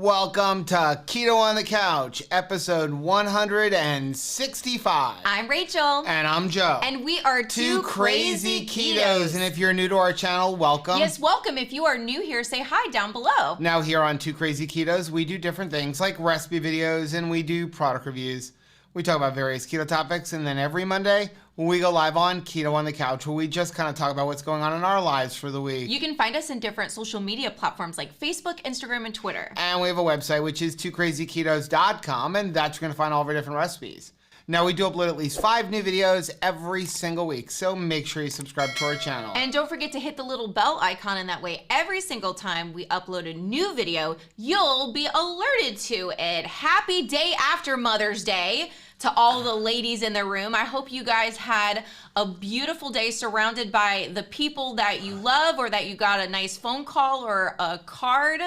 Welcome to Keto on the Couch, episode 165. I'm Rachel. And I'm Joe. And we are two crazy ketos. And if you're new to our channel, welcome. Yes, welcome. If you are new here, say hi down below. Now here on Two Crazy Ketos, we do different things like recipe videos and we do product reviews. We talk about various keto topics, and then every Monday we go live on Keto on the Couch, where we just kind of talk about what's going on in our lives for the week. You can find us in different social media platforms like Facebook, Instagram, and Twitter. And we have a website, which is twocrazyketos.com, and that's where you're going to find all of our different recipes. Now, we do upload at least 5 new videos every single week, so make sure you subscribe to our channel. And don't forget to hit the little bell icon, and that way every single time we upload a new video, you'll be alerted to it. Happy day after Mother's Day to all the ladies in the room. I hope you guys had a beautiful day surrounded by the people that you love, or that you got a nice phone call or a card.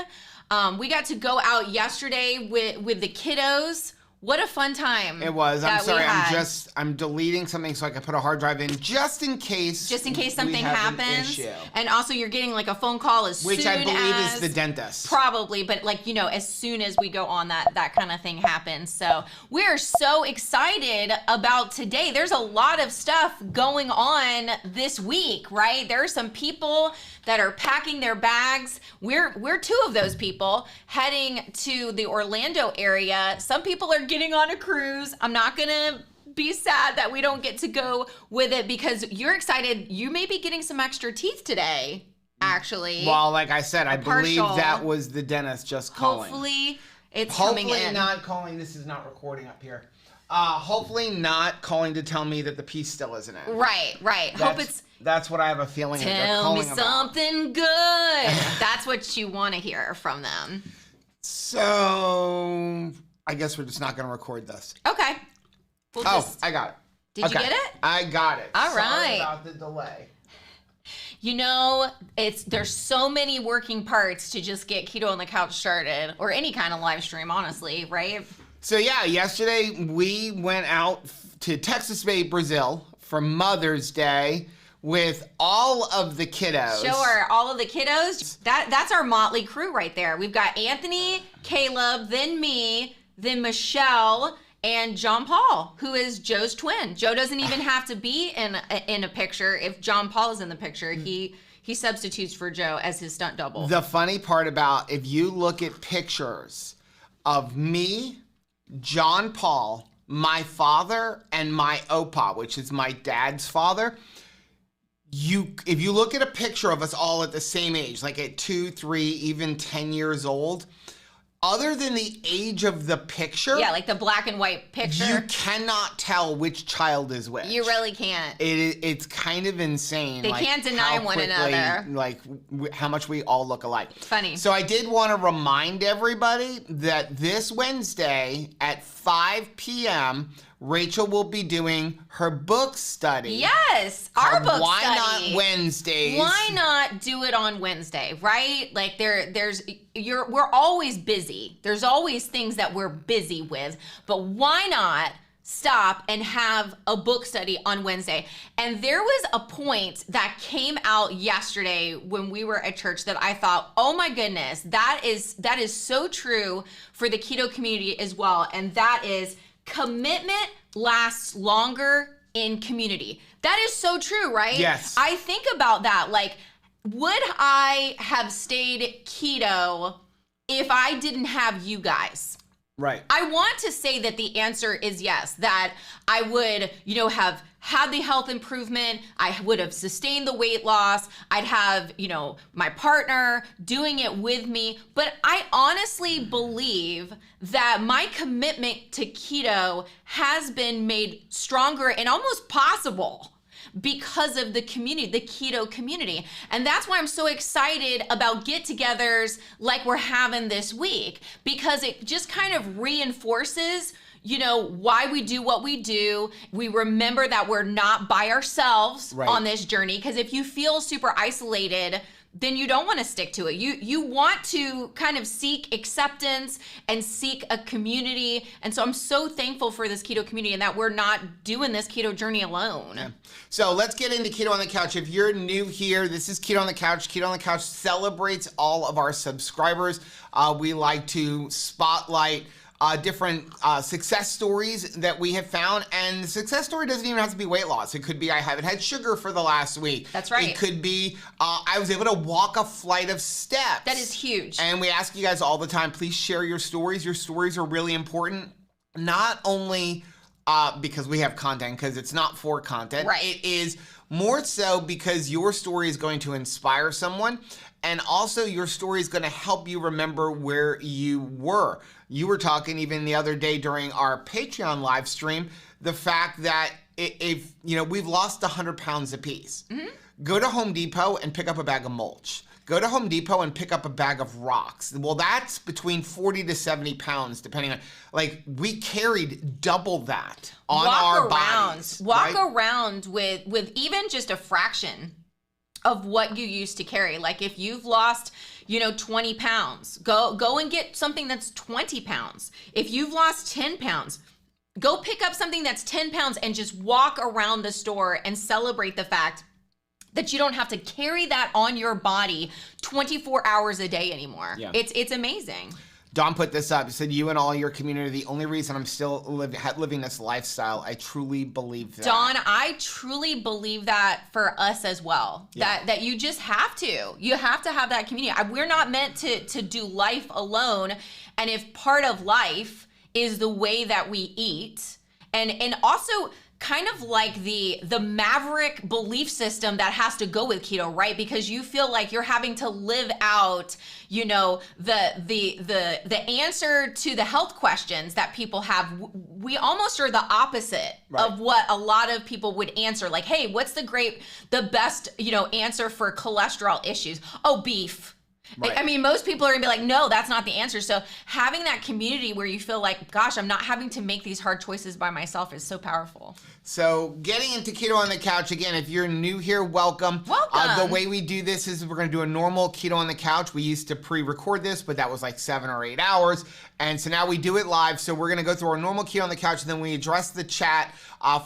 We got to go out yesterday with the kiddos. What a fun time. It was. I'm sorry, I'm deleting something so I can put a hard drive in just in case. Just in case something happens. And also you're getting like a phone call as soon as. Which I believe is the dentist. Probably, but like, you know, as soon as we go on that kind of thing happens. So we're so excited about today. There's a lot of stuff going on this week, right? There are some people that are packing their bags. We're two of those people heading to the Orlando area. Some people are getting on a cruise. I'm not gonna be sad that we don't get to go with it because you're excited. You may be getting some extra teeth today, actually. Well, like I said, I believe that was the dentist just calling. Hopefully it's coming in. Hopefully not calling. This is not recording up here. Hopefully not calling to tell me that the piece still isn't in. Right. That's what I have a feeling they're calling about. Tell me something good. That's what you want to hear from them. So I guess we're just not going to record this. Okay. I got it. Did you get it? I got it. All right. Sorry about the delay. You know, there's so many working parts to just get Keto on the Couch started, or any kind of live stream, honestly, right? So yeah, yesterday we went out to Texas Bay, Brazil for Mother's Day with all of the kiddos. Sure, all of the kiddos. That's our motley crew right there. We've got Anthony, Caleb, then me, then Michelle, and John Paul, who is Joe's twin. Joe doesn't even have to be in a picture. If John Paul is in the picture, he substitutes for Joe as his stunt double. The funny part about, if you look at pictures of me, John Paul, my father, and my opa, which is my dad's father, if you look at a picture of us all at the same age, like at 2, 3, even 10 years old, other than the age of the picture, yeah, like the black and white picture, you cannot tell which child is which. You really can't. It's kind of insane. They can't deny one another. Like how much we all look alike. It's funny. So I did want to remind everybody that this Wednesday at 5 p.m., Rachel will be doing her book study. Yes, our book Why study. Not Wednesdays? Why not do it on Wednesday, right? Like we're always busy. There's always things that we're busy with, but why not stop and have a book study on Wednesday? And there was a point that came out yesterday when we were at church that I thought, oh my goodness, that is so true for the keto community as well. And that is, commitment lasts longer in community. That is so true, right? Yes. I think about that. Like, would I have stayed keto if I didn't have you guys? Right. I want to say that the answer is yes, that I would, have had the health improvement. I would have sustained the weight loss. I'd have, my partner doing it with me. But I honestly believe that my commitment to keto has been made stronger and almost possible because of the community, the keto community. And that's why I'm so excited about get-togethers like we're having this week, because it just kind of reinforces, why we do what we do. We remember that we're not by ourselves on this journey, because if you feel super isolated, then you don't want to stick to it. You want to kind of seek acceptance and seek a community. And so I'm so thankful for this keto community and that we're not doing this keto journey alone. Yeah. So let's get into Keto on the Couch. If you're new here, this is Keto on the Couch. Keto on the Couch celebrates all of our subscribers. We like to spotlight different success stories that we have found. And the success story doesn't even have to be weight loss. It could be I haven't had sugar for the last week. That's right. It could be I was able to walk a flight of steps. That is huge. And we ask you guys all the time, please share your stories. Your stories are really important. Not only because we have content, because it's not for content. Right. It is more so because your story is going to inspire someone. And also your story is going to help you remember where you were. You were talking even the other day during our Patreon live stream, the fact that if we've lost 100 pounds apiece, go to Home Depot and pick up a bag of mulch. Go to Home Depot and pick up a bag of rocks. Well, that's between 40 to 70 pounds, depending on, we carried double that on our bodies. Walk around with even just a fraction of what you used to carry. Like if you've lost, 20 pounds, go and get something that's 20 pounds. If you've lost 10 pounds, go pick up something that's 10 pounds and just walk around the store and celebrate the fact that you don't have to carry that on your body 24 hours a day anymore. Yeah. It's amazing. Dawn put this up. He said, you and all your community, the only reason I'm still living this lifestyle, I truly believe that. Dawn, I truly believe that for us as well. Yeah. That you just have to. You have to have that community. We're not meant to do life alone. And if part of life is the way that we eat, and also kind of like the maverick belief system that has to go with keto, right? Because you feel like you're having to live out, the answer to the health questions that people have. We almost are the opposite of what a lot of people would answer. Like, hey, what's the best, answer for cholesterol issues? Oh, beef. Right. I mean, most people are gonna be like, no, that's not the answer. So having that community where you feel like, gosh, I'm not having to make these hard choices by myself is so powerful. So getting into Keto on the Couch, again, if you're new here, welcome. Welcome. The way we do this is we're gonna do a normal Keto on the Couch. We used to pre-record this, but that was like 7 or 8 hours. And so now we do it live. So we're gonna go through our normal Keto on the Couch, and then we address the chat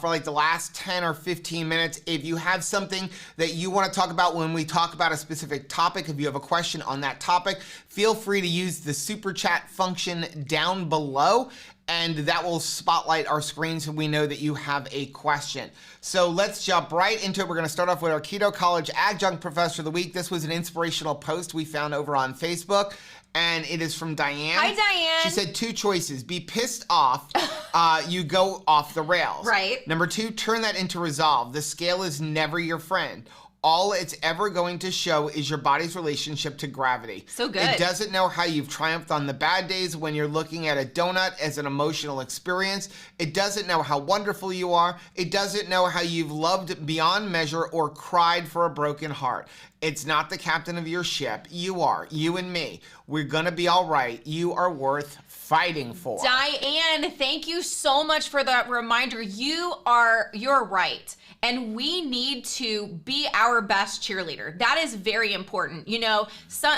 for like the last 10 or 15 minutes. If you have something that you wanna talk about when we talk about a specific topic, if you have a question on that topic, feel free to use the super chat function down below, and that will spotlight our screen so we know that you have a question. So let's jump right into it. We're gonna start off with our Keto College Adjunct Professor of the Week. This was an inspirational post we found over on Facebook, and it is from Diane. Hi, Diane. She said 2 choices. Be pissed off, you go off the rails. Right. Number 2, turn that into resolve. The scale is never your friend. All it's ever going to show is your body's relationship to gravity. So good. It doesn't know how you've triumphed on the bad days when you're looking at a donut as an emotional experience. It doesn't know how wonderful you are. It doesn't know how you've loved beyond measure or cried for a broken heart. It's not the captain of your ship. You are. You and me. We're gonna be all right. You are worth fighting for. Diane, thank you so much for that reminder. You're right. And we need to be our best cheerleader. That is very important.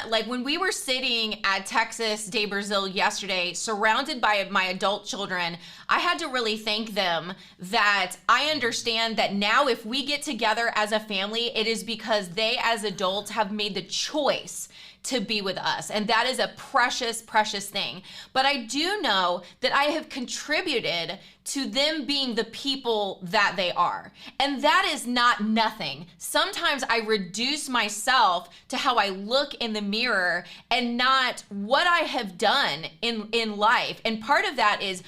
Like when we were sitting at Texas de Brazil yesterday, surrounded by my adult children, I had to really thank them that I understand that now if we get together as a family, it is because they as adults have made the choice to be with us. And that is a precious, precious thing. But I do know that I have contributed to them being the people that they are. And that is not nothing. Sometimes I reduce myself to how I look in the mirror and not what I have done in life. And part of that is,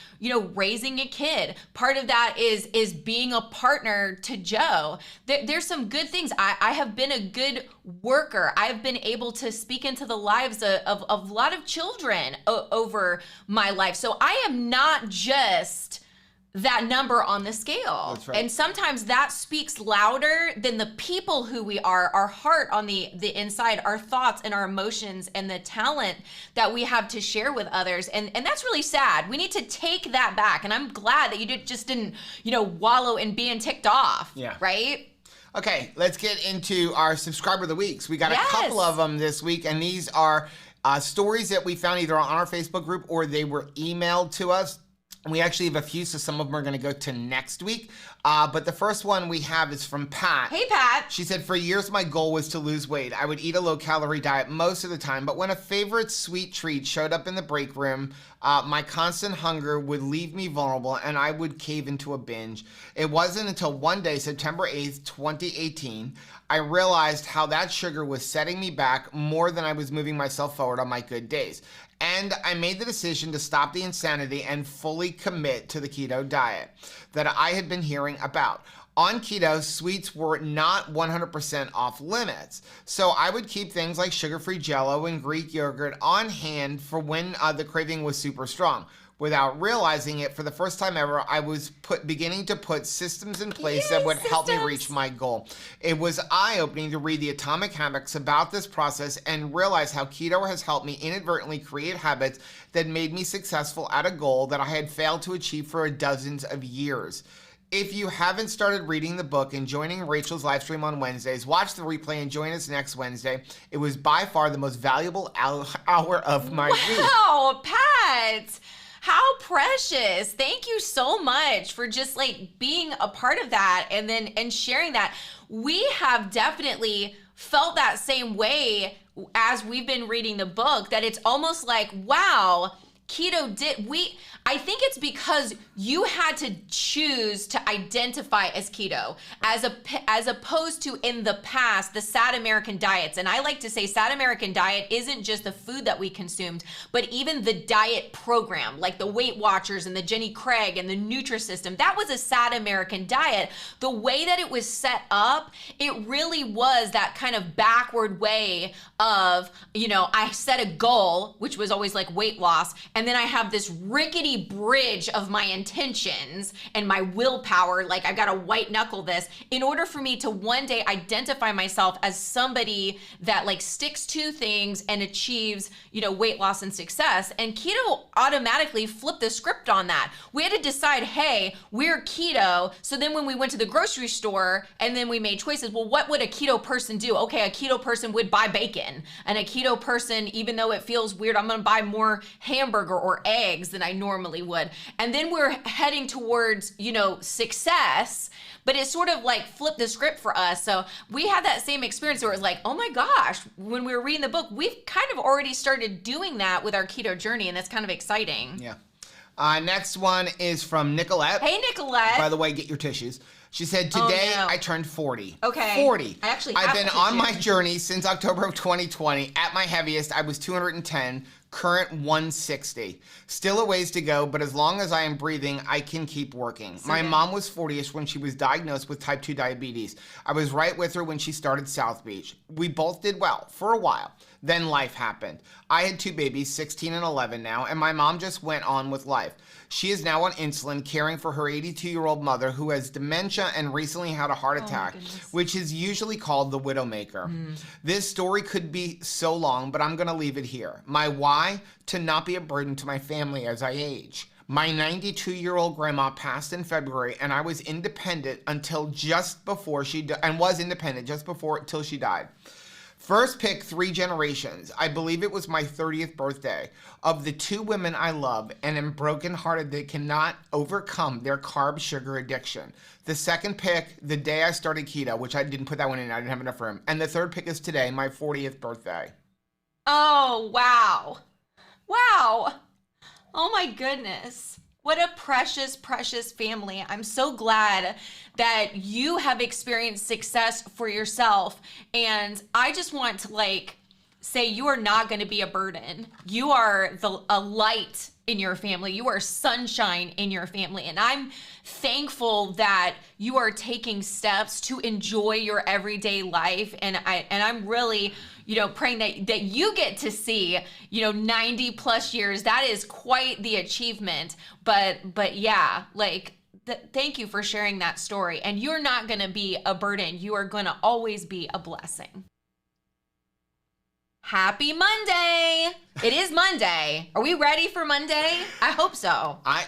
raising a kid. Part of that is being a partner to Joe. There's some good things. I have been a good worker. I've been able to speak into the lives of a lot of children over my life. So I am not just that number on the scale. That's right. And sometimes that speaks louder than the people who we are, our heart on the inside, our thoughts and our emotions and the talent that we have to share with others. And that's really sad. We need to take that back. And I'm glad that you just didn't, wallow in being ticked off. Yeah. Right? Okay, let's get into our subscriber of the weeks. We got Yes. a couple of them this week, and these are stories that we found either on our Facebook group or they were emailed to us. We actually have a few, so some of them are going to go to next week. But the first one we have is from Pat. Hey, Pat. She said, for years, my goal was to lose weight. I would eat a low-calorie diet most of the time, but when a favorite sweet treat showed up in the break room, my constant hunger would leave me vulnerable, and I would cave into a binge. It wasn't until one day, September 8th, 2018, I realized how that sugar was setting me back more than I was moving myself forward on my good days. And I made the decision to stop the insanity and fully commit to the keto diet that I had been hearing about. On keto, sweets were not 100% off limits. So I would keep things like sugar-free Jell-O and Greek yogurt on hand for when the craving was super strong. Without realizing it, for the first time ever, I was beginning to put systems in place that would help me reach my goal. It was eye-opening to read the Atomic Habits about this process and realize how keto has helped me inadvertently create habits that made me successful at a goal that I had failed to achieve for dozens of years. If you haven't started reading the book and joining Rachel's live stream on Wednesdays, watch the replay and join us next Wednesday. It was by far the most valuable hour of my week. Wow, Pat. How precious. Thank you so much for just like being a part of that and sharing that. We have definitely felt that same way as we've been reading the book, that it's almost like, wow, I think it's because you had to choose to identify as keto as opposed to in the past, the sad American diets. And I like to say sad American diet isn't just the food that we consumed, but even the diet program, like the Weight Watchers and the Jenny Craig and the Nutrisystem. That was a sad American diet. The way that it was set up, it really was that kind of backward way of, I set a goal, which was always like weight loss, and then I have this rickety bridge of my intentions and my willpower, like I've got to white knuckle this in order for me to one day identify myself as somebody that like sticks to things and achieves, weight loss and success. And keto automatically flipped the script on that. We had to decide, hey, we're keto. So then when we went to the grocery store and then we made choices, well, what would a keto person do? Okay, a keto person would buy bacon, and a keto person, even though it feels weird, I'm going to buy more hamburger or eggs than I normally would. And then we're heading towards, success, but it sort of like flipped the script for us. So we had that same experience where it was like, oh my gosh, when we were reading the book, we've kind of already started doing that with our keto journey, and that's kind of exciting. Yeah. Next one is from Nicolette. Hey, Nicolette. By the way, get your tissues. She said, today I turned 40. Okay. 40. I've been on my tissue. journey since October of 2020. At my heaviest, I was 210, current 160. Still a ways to go, but as long as I am breathing, I can keep working. My mom was 40ish when she was diagnosed with type 2 diabetes. I was right with her when she started South Beach. We both did well for a while. Then life happened. I had two babies, 16 and 11 now, and my mom just went on with life. She is now on insulin, caring for her 82-year-old mother who has dementia and recently had a heart attack, which is usually called the widowmaker. This story could be so long, but I'm going to leave it here. My why? To not be a burden to my family as I age. My 92-year-old grandma passed in February, and I was independent until just before she till she died. First pick 3 generations. I believe it was my 30th birthday. Of the 2 women I love and am brokenhearted they cannot overcome their carb sugar addiction. The second pick, the day I started keto, which I didn't put that one in, I didn't have enough room. And the third pick is today, my 40th birthday. Oh, wow. Wow. Oh my goodness. What a precious, precious family. I'm so glad that you have experienced success for yourself. And I just want to say you are not going to be a burden. You are a light in your family. You are sunshine in your family. And I'm thankful that you are taking steps to enjoy your everyday life. And I'm really, praying that you get to see, 90 plus years. That is quite the achievement. But yeah, thank you for sharing that story. And you're not going to be a burden. You are going to always be a blessing. Happy Monday. It is Monday. Are we ready for Monday? I hope so. I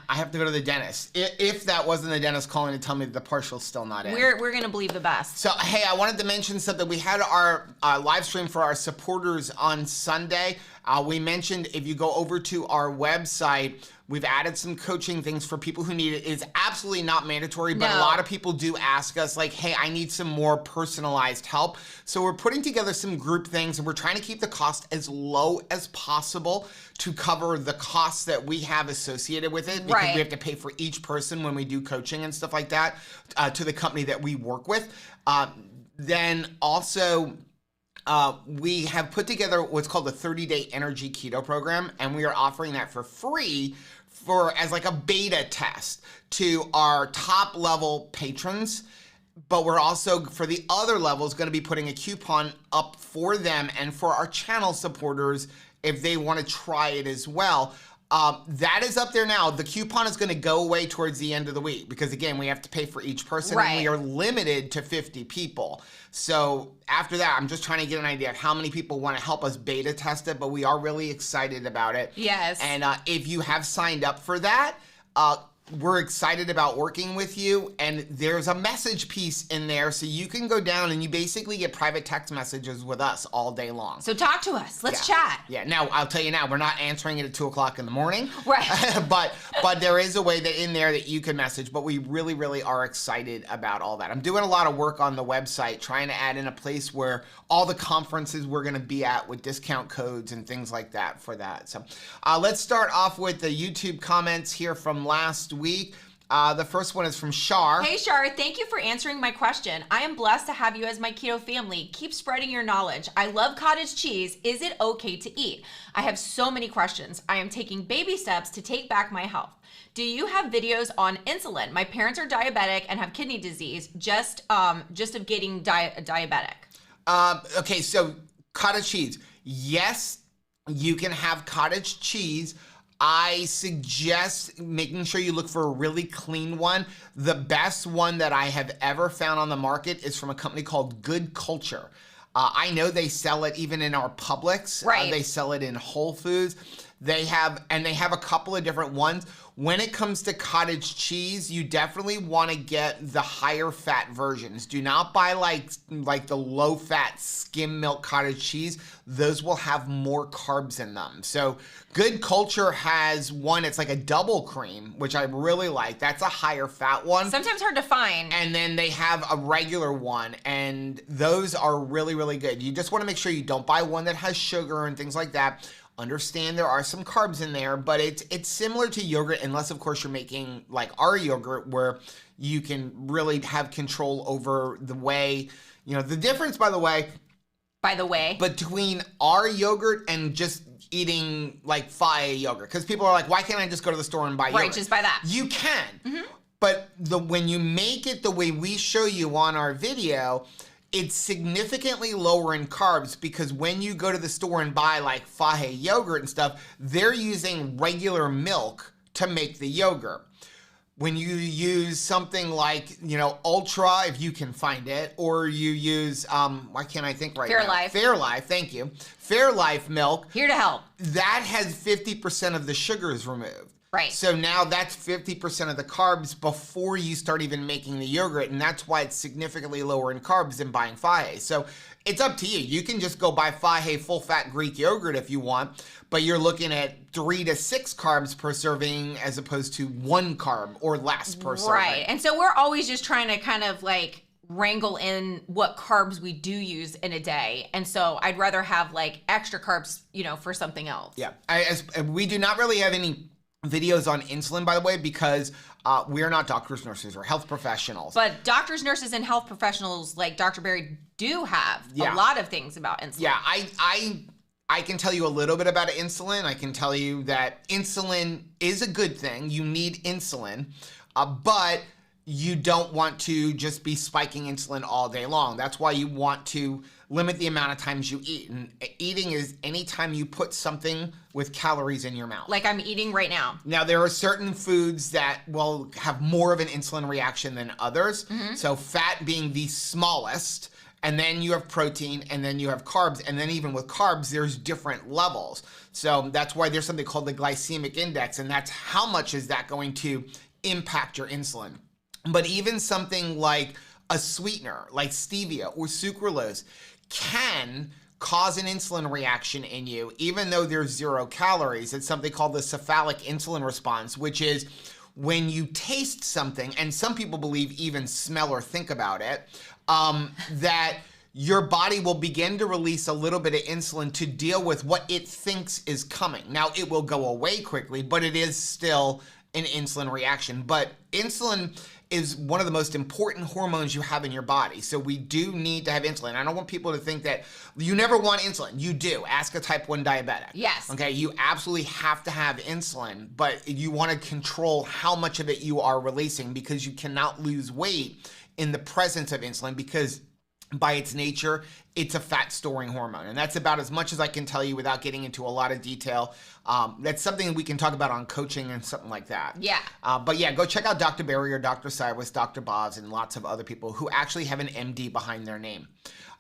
have to go to the dentist. If that wasn't the dentist calling to tell me that the partial's still not in. We're going to believe the best. So, hey, I wanted to mention something. We had our live stream for our supporters on Sunday. We mentioned if you go over to our website, we've added some coaching things for people who need it. It's absolutely not mandatory, but a lot of people do ask us, like, hey, I need some more personalized help. So we're putting together some group things, and we're trying to keep the cost as low as possible to cover the costs that we have associated with it, because we have to pay for each person when we do coaching and stuff like that to the company that we work with. Then also, we have put together what's called a 30-day energy keto program, and we are offering that for free as like a beta test to our top level patrons. But we're also, for the other levels, going to be putting a coupon up for them and for our channel supporters if they want to try it as well. That is up there now. The coupon is going to go away towards the end of the week because, again, we have to pay for each person, and we are limited to 50 people. So after that, I'm just trying to get an idea of how many people want to help us beta test it, but we are really excited about it. Yes. And if you have signed up for that, we're excited about working with you, and there's a message piece in there, so you can go down and you basically get private text messages with us all day long. So talk to us. Let's chat. Yeah. Now, I'll tell you now, we're not answering it at 2 o'clock in the morning. Right. but there is a way that in there that you can message, but we really, really are excited about all that. I'm doing a lot of work on the website, trying to add in a place where all the conferences we're going to be at with discount codes and things like that for that. So let's start off with the YouTube comments here from last week. The first one is from Shar. Hey Shar, thank you for answering my question. I am blessed to have you as my keto family. Keep spreading your knowledge. I love cottage cheese. Is it okay to eat? I have so many questions. I am taking baby steps to take back my health. Do you have videos on insulin? My parents are diabetic and have kidney disease, just of getting diabetic. Okay, so cottage cheese. Yes, you can have cottage cheese. I suggest making sure you look for a really clean one. The best one that I have ever found on the market is from a company called Good Culture. I know they sell it even in our Publix. They sell it in Whole Foods. They have a couple of different ones. When it comes to cottage cheese, you definitely want to get the higher fat versions. Do not buy like the low fat skim milk cottage cheese. Those will have more carbs in them. So Good Culture has one, it's like a double cream, which I really like. That's a higher fat one. Sometimes hard to find. And then they have a regular one, and those are really, really good. You just want to make sure you don't buy one that has sugar and things like that. Understand there are some carbs in there, but it's similar to yogurt, unless of course you're making like our yogurt where you can really have control over the way, the difference by the way, between our yogurt and just eating like Faye yogurt. Because people are like, why can't I just go to the store and buy yogurt? Right, just buy that. You can, but when you make it the way we show you on our video, it's significantly lower in carbs, because when you go to the store and buy like Faye yogurt and stuff, they're using regular milk to make the yogurt. When you use something like, Ultra, if you can find it, or you use, why can't I think right now? Fairlife. Fairlife, thank you. Fairlife milk. Here to help. That has 50% of the sugars removed. Right. So now that's 50% of the carbs before you start even making the yogurt, and that's why it's significantly lower in carbs than buying Faye. So it's up to you. You can just go buy Faye full-fat Greek yogurt if you want, but you're looking at 3 to 6 carbs per serving as opposed to 1 carb or less per serving. Right. And so we're always just trying to kind of like wrangle in what carbs we do use in a day. And so I'd rather have like extra carbs, for something else. Yeah. We do not really have any videos on insulin, by the way, because we're not doctors, nurses, or health professionals. But doctors, nurses, and health professionals like Dr. Berry do have a lot of things about insulin. Yeah, I can tell you a little bit about insulin. I can tell you that insulin is a good thing. You need insulin, but you don't want to just be spiking insulin all day long. That's why you want to limit the amount of times you eat. And eating is any time you put something with calories in your mouth. Like I'm eating right now. Now, there are certain foods that will have more of an insulin reaction than others. So fat being the smallest, and then you have protein, and then you have carbs, and then even with carbs, there's different levels. So that's why there's something called the glycemic index, and that's how much is that going to impact your insulin. But even something like a sweetener, like stevia or sucralose, can cause an insulin reaction in you, even though there's 0 calories. It's something called the cephalic insulin response, which is when you taste something, and some people believe even smell or think about it, that your body will begin to release a little bit of insulin to deal with what it thinks is coming. Now, it will go away quickly, but it is still an insulin reaction. But insulin is one of the most important hormones you have in your body. So we do need to have insulin. I don't want people to think that you never want insulin. You do. Ask a type 1 diabetic. Yes. Okay, you absolutely have to have insulin, but you want to control how much of it you are releasing, because you cannot lose weight in the presence of insulin, because by its nature, it's a fat storing hormone. And that's about as much as I can tell you without getting into a lot of detail. That's something we can talk about on coaching and something like that. Yeah. But yeah, go check out Dr. Berry or Dr. Cyrus, Dr. Boz, and lots of other people who actually have an MD behind their name.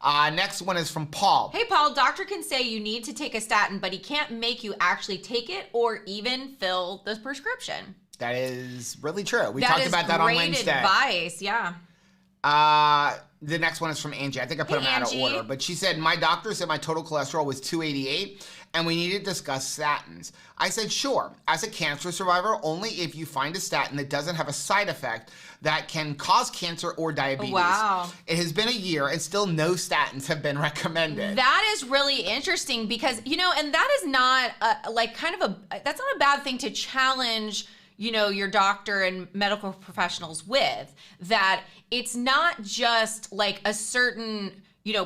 Next one is from Paul. Hey, Paul, doctor can say you need to take a statin, but he can't make you actually take it or even fill the prescription. That is really true. We talked about that on Wednesday. That is great advice, yeah. The next one is from Angie. I think I put them out of order, but she said, my doctor said my total cholesterol was 288 and we need to discuss statins. I said, sure. As a cancer survivor, only if you find a statin that doesn't have a side effect that can cause cancer or diabetes. Wow. It has been a year and still no statins have been recommended. That is really interesting because, and that is not that's not a bad thing to challenge your doctor and medical professionals with, that it's not just like a certain,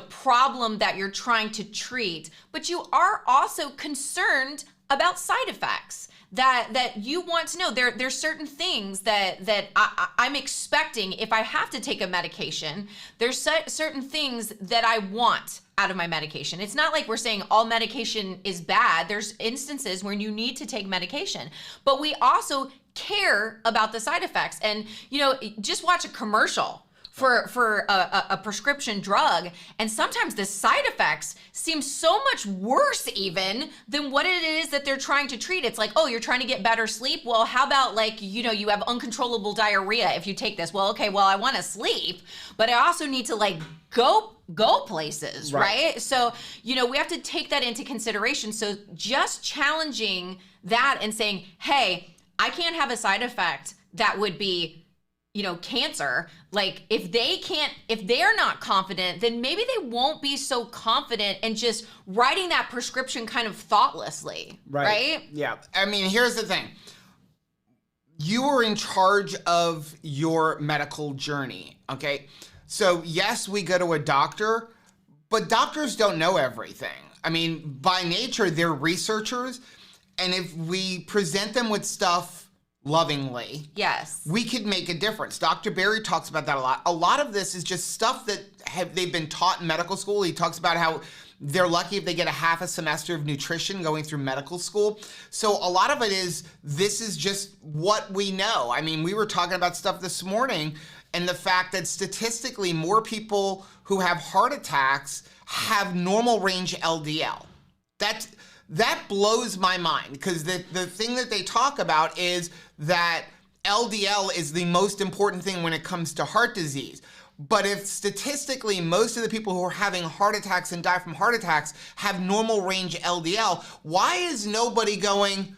problem that you're trying to treat, but you are also concerned about side effects that you want to know. There's certain things that I'm expecting if I have to take a medication. There's certain things that I want out of my medication. It's not like we're saying all medication is bad. There's instances where you need to take medication, but we also care about the side effects. And just watch a commercial for a prescription drug, and sometimes the side effects seem so much worse even than what it is that they're trying to treat. It's like, oh, you're trying to get better sleep? Well, how about you have uncontrollable diarrhea if you take this? Well, okay, well, I want to sleep, but I also need to go places, right? So, we have to take that into consideration. So just challenging that and saying, hey, I can't have a side effect that would be cancer. Like if they're not confident, then maybe they won't be so confident in just writing that prescription kind of thoughtlessly, right? Yeah. I mean, here's the thing. You are in charge of your medical journey, okay? So yes, we go to a doctor, but doctors don't know everything. I mean, by nature, they're researchers, and if we present them with stuff lovingly, yes, we could make a difference. Dr. Berry talks about that a lot. A lot of this is just stuff that they've been taught in medical school. He talks about how they're lucky if they get a half a semester of nutrition going through medical school. So a lot of it is, this is just what we know. I mean, we were talking about stuff this morning, and the fact that statistically more people who have heart attacks have normal range LDL. That blows my mind, because the thing that they talk about is that LDL is the most important thing when it comes to heart disease. But if statistically most of the people who are having heart attacks and die from heart attacks have normal range LDL, why is nobody going,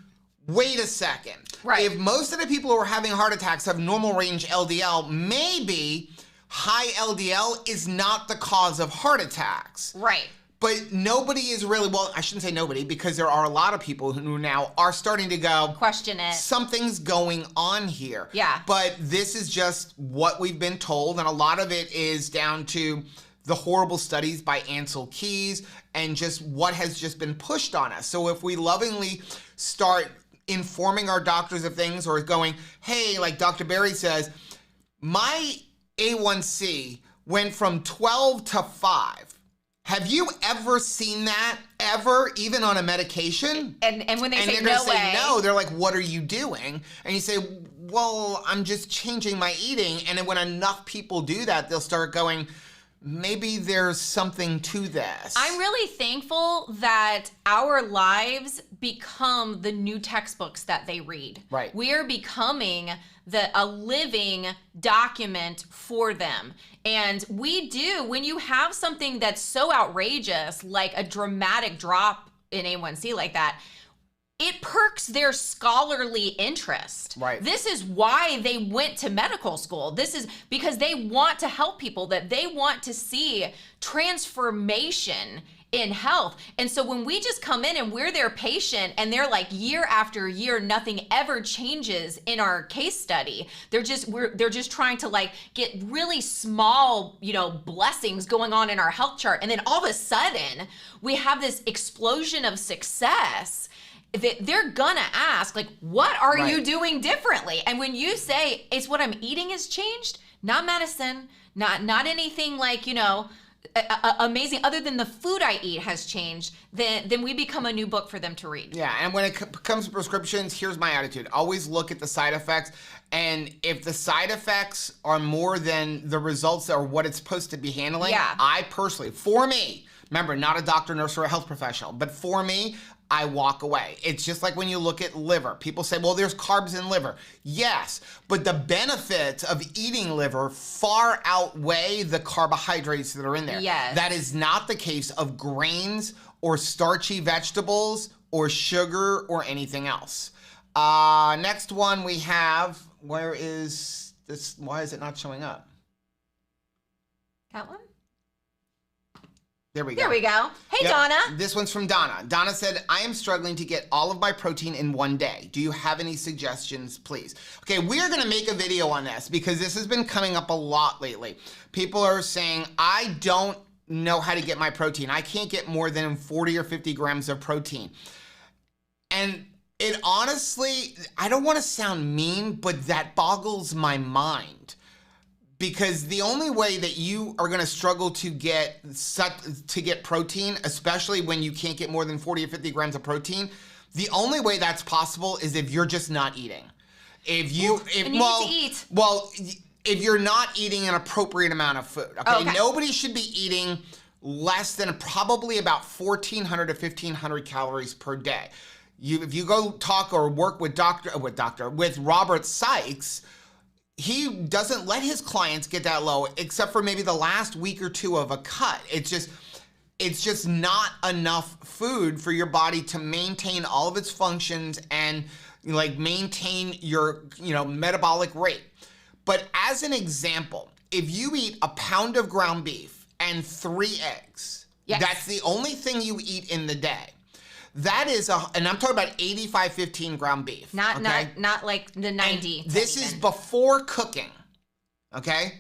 wait a second? Right. If most of the people who are having heart attacks have normal range LDL, maybe high LDL is not the cause of heart attacks. Right. But nobody is really, well, I shouldn't say nobody, because there are a lot of people who now are starting to go, question it. Something's going on here. Yeah. But this is just what we've been told, and a lot of it is down to the horrible studies by Ansel Keys and just what has just been pushed on us. So if we lovingly start informing our doctors of things, or going, hey, like Dr. Berry says, my A1C went from 12 to 5. Have you ever seen that? Ever? Even on a medication? And when they say no way. Say no, they're like, what are you doing? And you say, well, I'm just changing my eating. And then when enough people do that, they'll start going, maybe there's something to this. I'm really thankful that our lives become the new textbooks that they read. Right. We are becoming a living document for them. And we do, when you have something that's so outrageous, like a dramatic drop in A1C like that, it perks their scholarly interest. Right. This is why they went to medical school. This is because they want to help people, that they want to see transformation in health. And so when we just come in and we're their patient and they're like year after year, nothing ever changes in our case study. They're just trying to like get really small, blessings going on in our health chart. And then all of a sudden we have this explosion of success. They're gonna ask, like, what are you doing differently? And when you say it's what I'm eating has changed, not medicine, not anything like, amazing, other than the food I eat has changed, then we become a new book for them to read. Yeah, and when it comes to prescriptions, here's my attitude. Always look at the side effects, and if the side effects are more than the results or what it's supposed to be handling, I personally, for me, remember, not a doctor, nurse, or a health professional, but for me, I walk away. It's just like when you look at liver. People say, well, there's carbs in liver. Yes, but the benefits of eating liver far outweigh the carbohydrates that are in there. Yes. That is not the case of grains or starchy vegetables or sugar or anything else. Next one we have, where is this? Why is it not showing up? That one? There we go. Hey, Donna. This one's from Donna. Donna said, I am struggling to get all of my protein in one day. Do you have any suggestions, please? Okay, we are going to make a video on this because this has been coming up a lot lately. People are saying, I don't know how to get my protein. I can't get more than 40 or 50 grams of protein. And it honestly, I don't want to sound mean, but that boggles my mind. Because the only way that you are going to struggle to get protein, especially when you can't get more than 40 or 50 grams of protein, the only way that's possible is if you're just not eating. Need to eat. Well, if you're not eating an appropriate amount of food. Okay? Nobody should be eating less than probably about 1,400 to 1,500 calories per day. If you go talk or work with Robert Sykes, he doesn't let his clients get that low, except for maybe the last week or two of a cut. It's just not enough food for your body to maintain all of its functions and like maintain your metabolic rate. But as an example, if you eat a pound of ground beef and 3 eggs, that's the only thing you eat in the day. That is and I'm talking about 85-15 ground beef. Not like the 90. And this is before cooking, okay?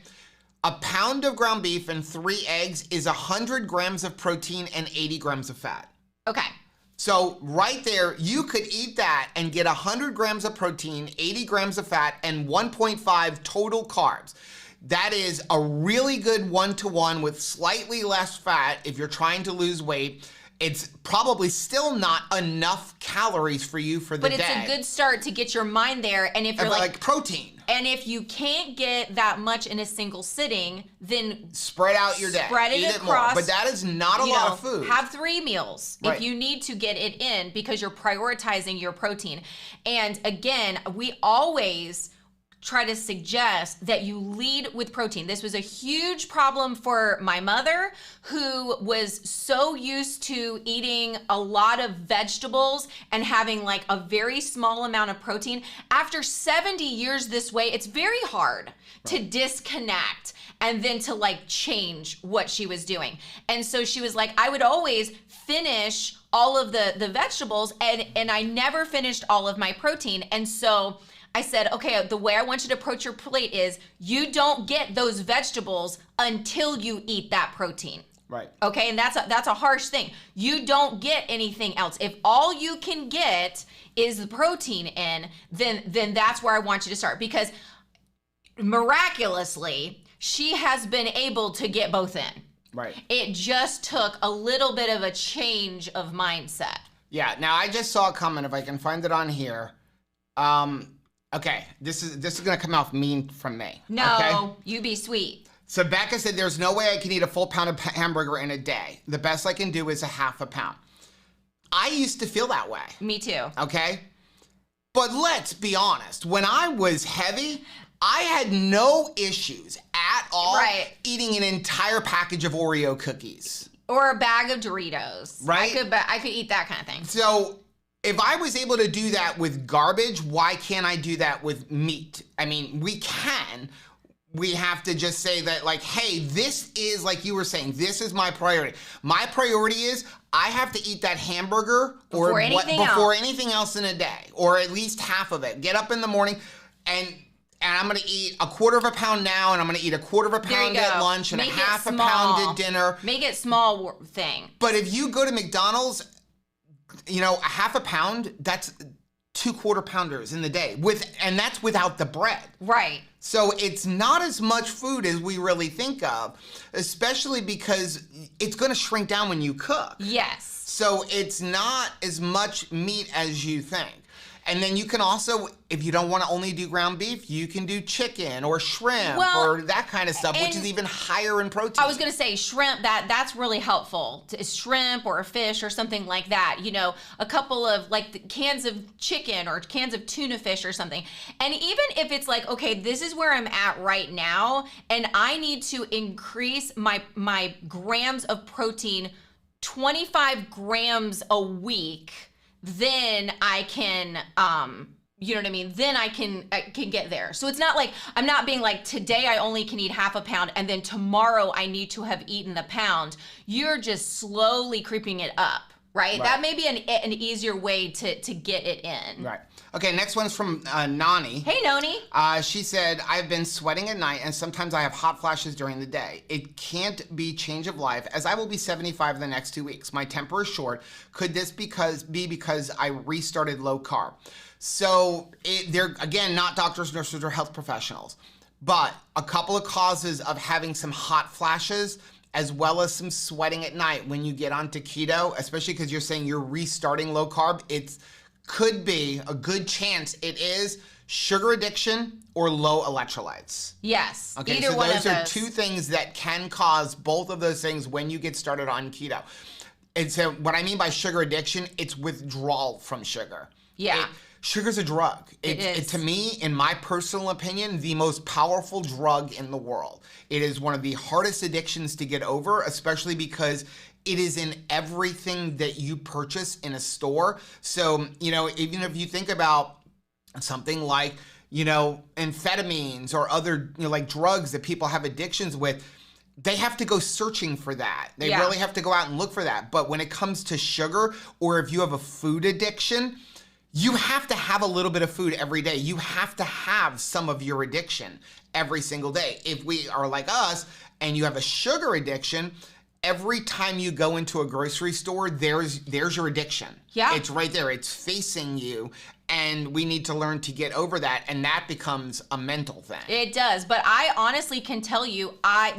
A pound of ground beef and 3 eggs is 100 grams of protein and 80 grams of fat. Okay. So right there, you could eat that and get 100 grams of protein, 80 grams of fat, and 1.5 total carbs. That is a really good one-to-one with slightly less fat if you're trying to lose weight. It's probably still not enough calories for you for the day. But it's a good start to get your mind there. And if you're like protein. And if you can't get that much in a single sitting, then spread out your day. Spread it across. More. But that is not a lot of food. Have 3 meals if you need to get it in because you're prioritizing your protein. And again, we always try to suggest that you lead with protein. This was a huge problem for my mother, who was so used to eating a lot of vegetables and having like a very small amount of protein. After 70 years this way, it's very hard to disconnect and then to like change what she was doing. And so she was like, I would always finish all of the vegetables and I never finished all of my protein. And so I said, okay, the way I want you to approach your plate is you don't get those vegetables until you eat that protein. Right. Okay, and that's a harsh thing. You don't get anything else. If all you can get is the protein in, then that's where I want you to start. Because miraculously, she has been able to get both in. Right. It just took a little bit of a change of mindset. Yeah, now I just saw a comment, if I can find it on here. Okay, this is gonna come off mean from me. No, okay? you be sweet. So Becca said, there's no way I can eat a full pound of hamburger in a day. The best I can do is a half a pound. I used to feel that way. Me too. Okay? But let's be honest. When I was heavy, I had no issues at all eating an entire package of Oreo cookies. Or a bag of Doritos. Right? I could eat that kind of thing. So if I was able to do that with garbage, why can't I do that with meat? I mean, we can. We have to just say that, like, hey, this is, like you were saying, this is my priority. My priority is I have to eat that hamburger before anything else in a day, or at least half of it. Get up in the morning and I'm going to eat a quarter of a pound now, and I'm going to eat a quarter of a pound at lunch and a half a pound at dinner. Make it small thing. But if you go to McDonald's, you know, a half a pound, that's 2 quarter pounders in the day, and that's without the bread. Right. So it's not as much food as we really think of, especially because it's going to shrink down when you cook. Yes. So it's not as much meat as you think. And then you can also, if you don't want to only do ground beef, you can do chicken or shrimp or that kind of stuff, which is even higher in protein. I was going to say shrimp, that's really helpful. Shrimp or a fish or something like that. You know, a couple of like cans of chicken or cans of tuna fish or something. And even if it's like, okay, this is where I'm at right now, and I need to increase my grams of protein 25 grams a week, then I can, you know what I mean? Then I can get there. So it's not like, I'm not being like, today I only can eat half a pound and then tomorrow I need to have eaten the pound. You're just slowly creeping it up, right? That may be an easier way to get it in. Right. Okay, next one's from Nani. Hey, Noni. She said, I've been sweating at night and sometimes I have hot flashes during the day. It can't be change of life as I will be 75 in the next 2 weeks. My temper is short. Could this be because I restarted low carb? So they're, again, not doctors, nurses, or health professionals, but a couple of causes of having some hot flashes as well as some sweating at night when you get onto keto, especially because you're saying you're restarting low carb. Could be a good chance it is sugar addiction or low electrolytes. Yes. Okay, either so one of those are 2 things that can cause both of those things when you get started on keto. And so what I mean by sugar addiction, it's withdrawal from sugar. Yeah. Sugar's a drug. It is. To me, in my personal opinion, the most powerful drug in the world. It is one of the hardest addictions to get over, especially because it is in everything that you purchase in a store. So, you know, even if you think about something like, you know, amphetamines or other, you know, like drugs that people have addictions with, they have to go searching for that. They really have to go out and look for that. But when it comes to sugar, or if you have a food addiction, you have to have a little bit of food every day. You have to have some of your addiction every single day. If we are like us and you have a sugar addiction, every time you go into a grocery store, there's your addiction. Yeah. It's right there. It's facing you. And we need to learn to get over that. And that becomes a mental thing. It does. But I honestly can tell you, I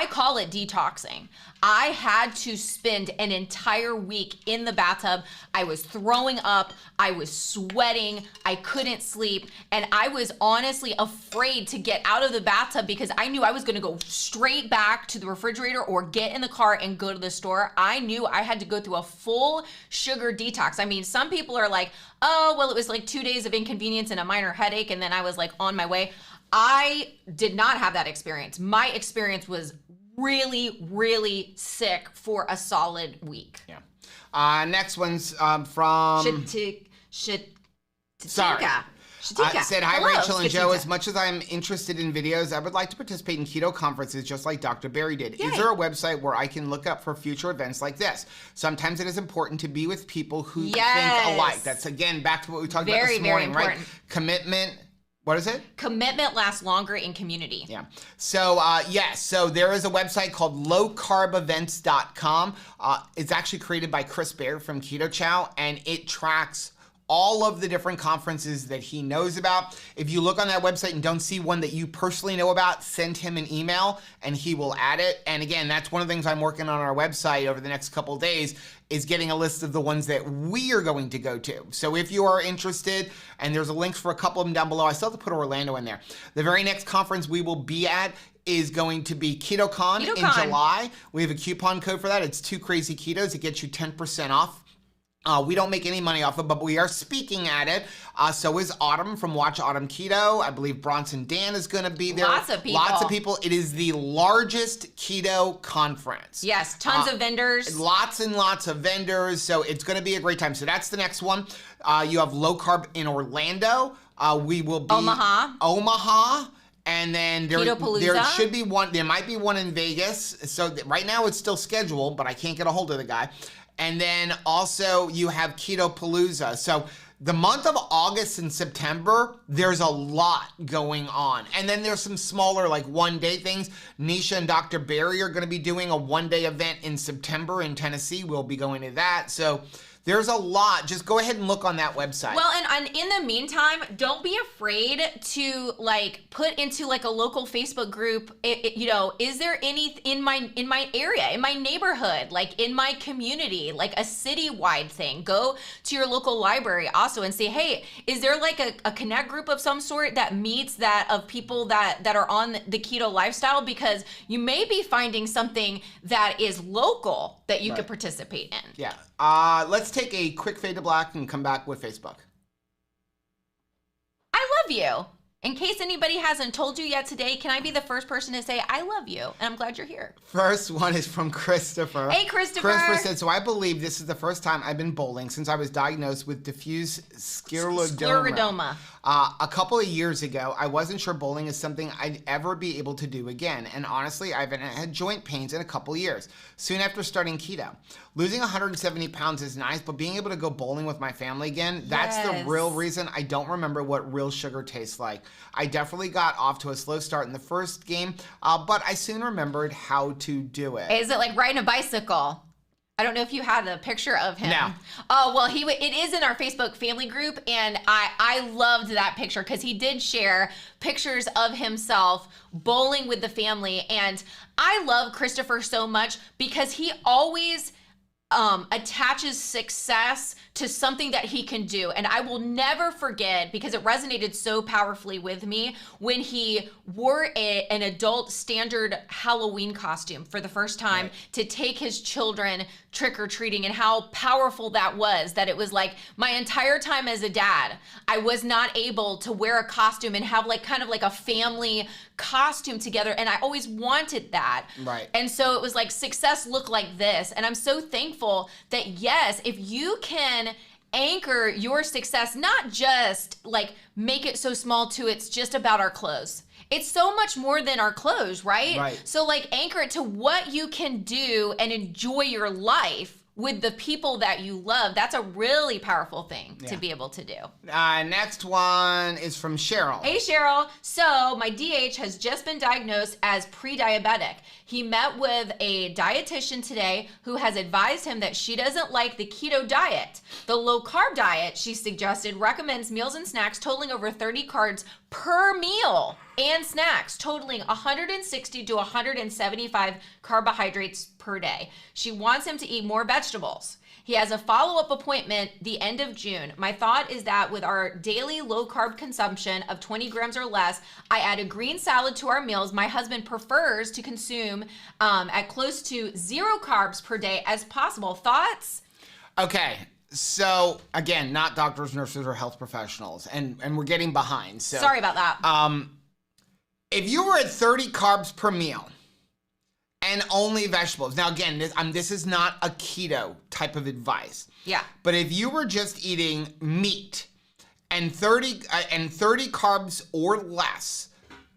call it detoxing. I had to spend an entire week in the bathtub. I was throwing up. I was sweating. I couldn't sleep. And I was honestly afraid to get out of the bathtub because I knew I was going to go straight back to the refrigerator or get in the car and go to the store. I knew I had to go through a full sugar detox. I mean, some people are like, oh, well, it was like 2 days of inconvenience and a minor headache, and then I was like on my way. I did not have that experience. My experience was really, really sick for a solid week. Yeah. Next one's from... Sorry. Said, hi, Hello, Rachel and Joe. As much as I'm interested in videos, I would like to participate in keto conferences just like Dr. Barry did. Yay. Is there a website where I can look up for future events like this? Sometimes it is important to be with people who think alike. That's, again, back to what we talked about this morning, right? Commitment. What is it? Commitment lasts longer in community. Yeah. So, yes. So there is a website called lowcarbevents.com. It's actually created by Chris Baird from Keto Chow, and it tracks all of the different conferences that he knows about. If you look on that website and don't see one that you personally know about, send him an email and he will add it. And again, that's one of the things I'm working on our website over the next couple of days, is getting a list of the ones that we are going to go to. So if you are interested, and there's a link for a couple of them down below, I still have to put Orlando in there. The very next conference we will be at is going to be KetoCon in July. We have a coupon code for that. It's 2 Crazy Ketos. It gets you 10% off. We don't make any money off it, but we are speaking at it. So is Autumn from Watch Autumn Keto. I believe Bronson Dan is going to be there. Lots of people. Lots of people. It is the largest keto conference. Yes, tons of vendors. Lots and lots of vendors. So it's going to be a great time. So that's the next one. You have Low Carb in Orlando. We will be Omaha. And then there should be one. There might be one in Vegas. So right now it's still scheduled, but I can't get a hold of the guy. And then also you have Keto Palooza. So the month of August and September, there's a lot going on. And then there's some smaller, like, one-day things. Nisha and Dr. Barry are going to be doing a one-day event in September in Tennessee. We'll be going to that. So there's a lot. Just go ahead and look on that website. Well, and in the meantime, don't be afraid to, like, put into, like, a local Facebook group. You know, is there any in my area, in my neighborhood, like in my community, like a citywide thing? Go to your local library also and say, hey, is there like a connect group of some sort that meets that of people that are on the keto lifestyle? Because you may be finding something that is local that you could participate in. Yeah. Let's take a quick fade to black and come back with Facebook. I love you. In case anybody hasn't told you yet today, can I be the first person to say, I love you, and I'm glad you're here. First one is from Christopher. Hey, Christopher. Christopher said, so I believe this is the first time I've been bowling since I was diagnosed with diffuse sclerodoma. A couple of years ago, I wasn't sure bowling is something I'd ever be able to do again. And honestly, I haven't had joint pains in a couple of years. Soon after starting keto. Losing 170 pounds is nice, but being able to go bowling with my family again, that's the real reason I don't remember what real sugar tastes like. I definitely got off to a slow start in the first game, but I soon remembered how to do it. Is it like riding a bicycle? I don't know if you had a picture of him. No. Oh, well, it is in our Facebook family group, and I loved that picture because he did share pictures of himself bowling with the family. And I love Christopher so much because he always attaches success to something that he can do. And I will never forget, because it resonated so powerfully with me, when he wore an adult standard Halloween costume for the first time to take his children trick-or-treating, and how powerful that was. That it was like, my entire time as a dad, I was not able to wear a costume and have like kind of like a family costume together, and I always wanted that. Right. And so it was like, success looked like this. And I'm so thankful that, yes, if you can anchor your success, not just like make it so small to it's just about our clothes. It's so much more than our clothes, right? Right. So like, anchor it to what you can do and enjoy your life with the people that you love. That's a really powerful thing to be able to do. Next one is from Cheryl. Hey, Cheryl. So my DH has just been diagnosed as pre-diabetic. He met with a dietitian today who has advised him that she doesn't like the keto diet. The low-carb diet, she suggested, recommends meals and snacks totaling over 30 carbs per meal, and snacks totaling 160 to 175 carbohydrates per day. She wants him to eat more vegetables. He has a follow-up appointment the end of June. My thought is that with our daily low-carb consumption of 20 grams or less, I add a green salad to our meals. My husband prefers to consume at close to 0 carbs per day as possible. Thoughts? Okay. So again, not doctors, nurses, or health professionals, and we're getting behind. So sorry about that. If you were at 30 carbs per meal and only vegetables, now again, this is not a keto type of advice. Yeah. But if you were just eating meat and 30 carbs or less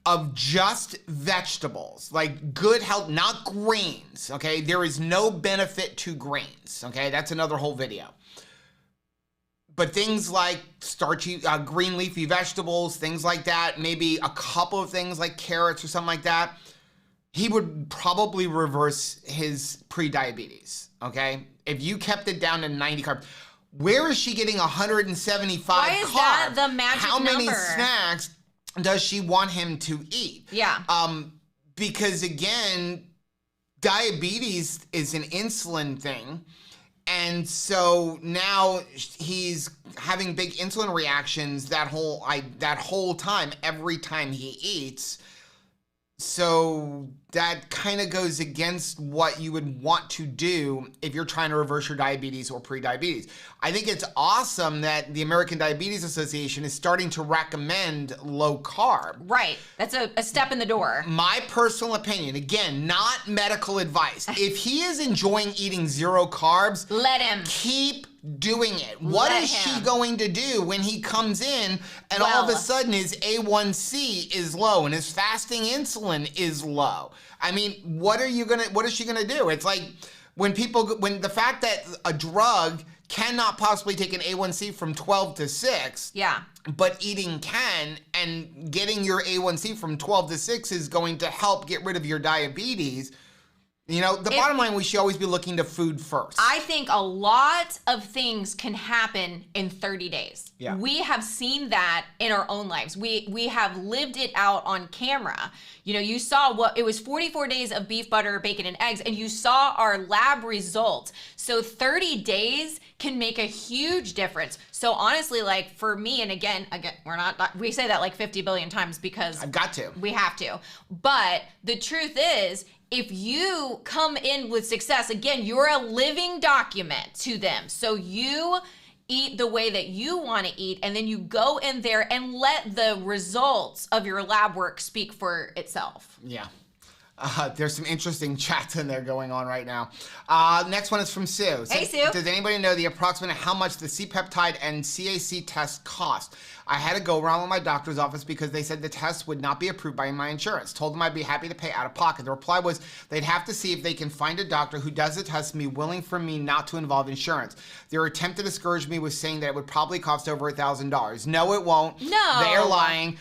of just vegetables, like good health, not grains, okay? There is no benefit to grains, okay? That's another whole video. But things like starchy, green leafy vegetables, things like that, maybe a couple of things like carrots or something like that, he would probably reverse his pre-diabetes, okay? If you kept it down to 90 carbs. Where is she getting 175 Why is carbs? that the magic How many number? snacks does she want him to eat? Yeah. Because again, diabetes is an insulin thing. And so now he's having big insulin reactions that whole time, every time he eats. So that kind of goes against what you would want to do if you're trying to reverse your diabetes or pre-diabetes. I think it's awesome that the American Diabetes Association is starting to recommend low carb. Right. That's a step in the door. My personal opinion, again, not medical advice. If he is enjoying eating 0 carbs, let him. Keep doing it. What is she going to do when he comes in and all of a sudden his A1C is low and his fasting insulin is low? I mean, what is she gonna do? It's like when the fact that a drug cannot possibly take an A1C from 12 to 6. Yeah. But eating can, and getting your A1C from 12 to 6 is going to help get rid of your diabetes. You know, the bottom line, we should always be looking to food first. I think a lot of things can happen in 30 days. Yeah. We have seen that in our own lives. We have lived it out on camera. You know, you saw it was 44 days of beef, butter, bacon, and eggs, and you saw our lab results. So 30 days can make a huge difference. So honestly, like for me, and again, we say that like 50 billion times because I've got to. We have to. But the truth is, if you come in with success, again, you're a living document to them. So you eat the way that you want to eat, and then you go in there and let the results of your lab work speak for itself. Yeah. There's some interesting chats in there going on right now. Next one is from Sue. Hey, Sue. Does anybody know the approximate how much the C-peptide and CAC test cost? I had to go around with my doctor's office because they said the test would not be approved by my insurance. Told them I'd be happy to pay out of pocket. The reply was they'd have to see if they can find a doctor who does the test and be willing for me not to involve insurance. Their attempt to discourage me was saying that it would probably cost over $1,000. No, it won't. No. They're lying.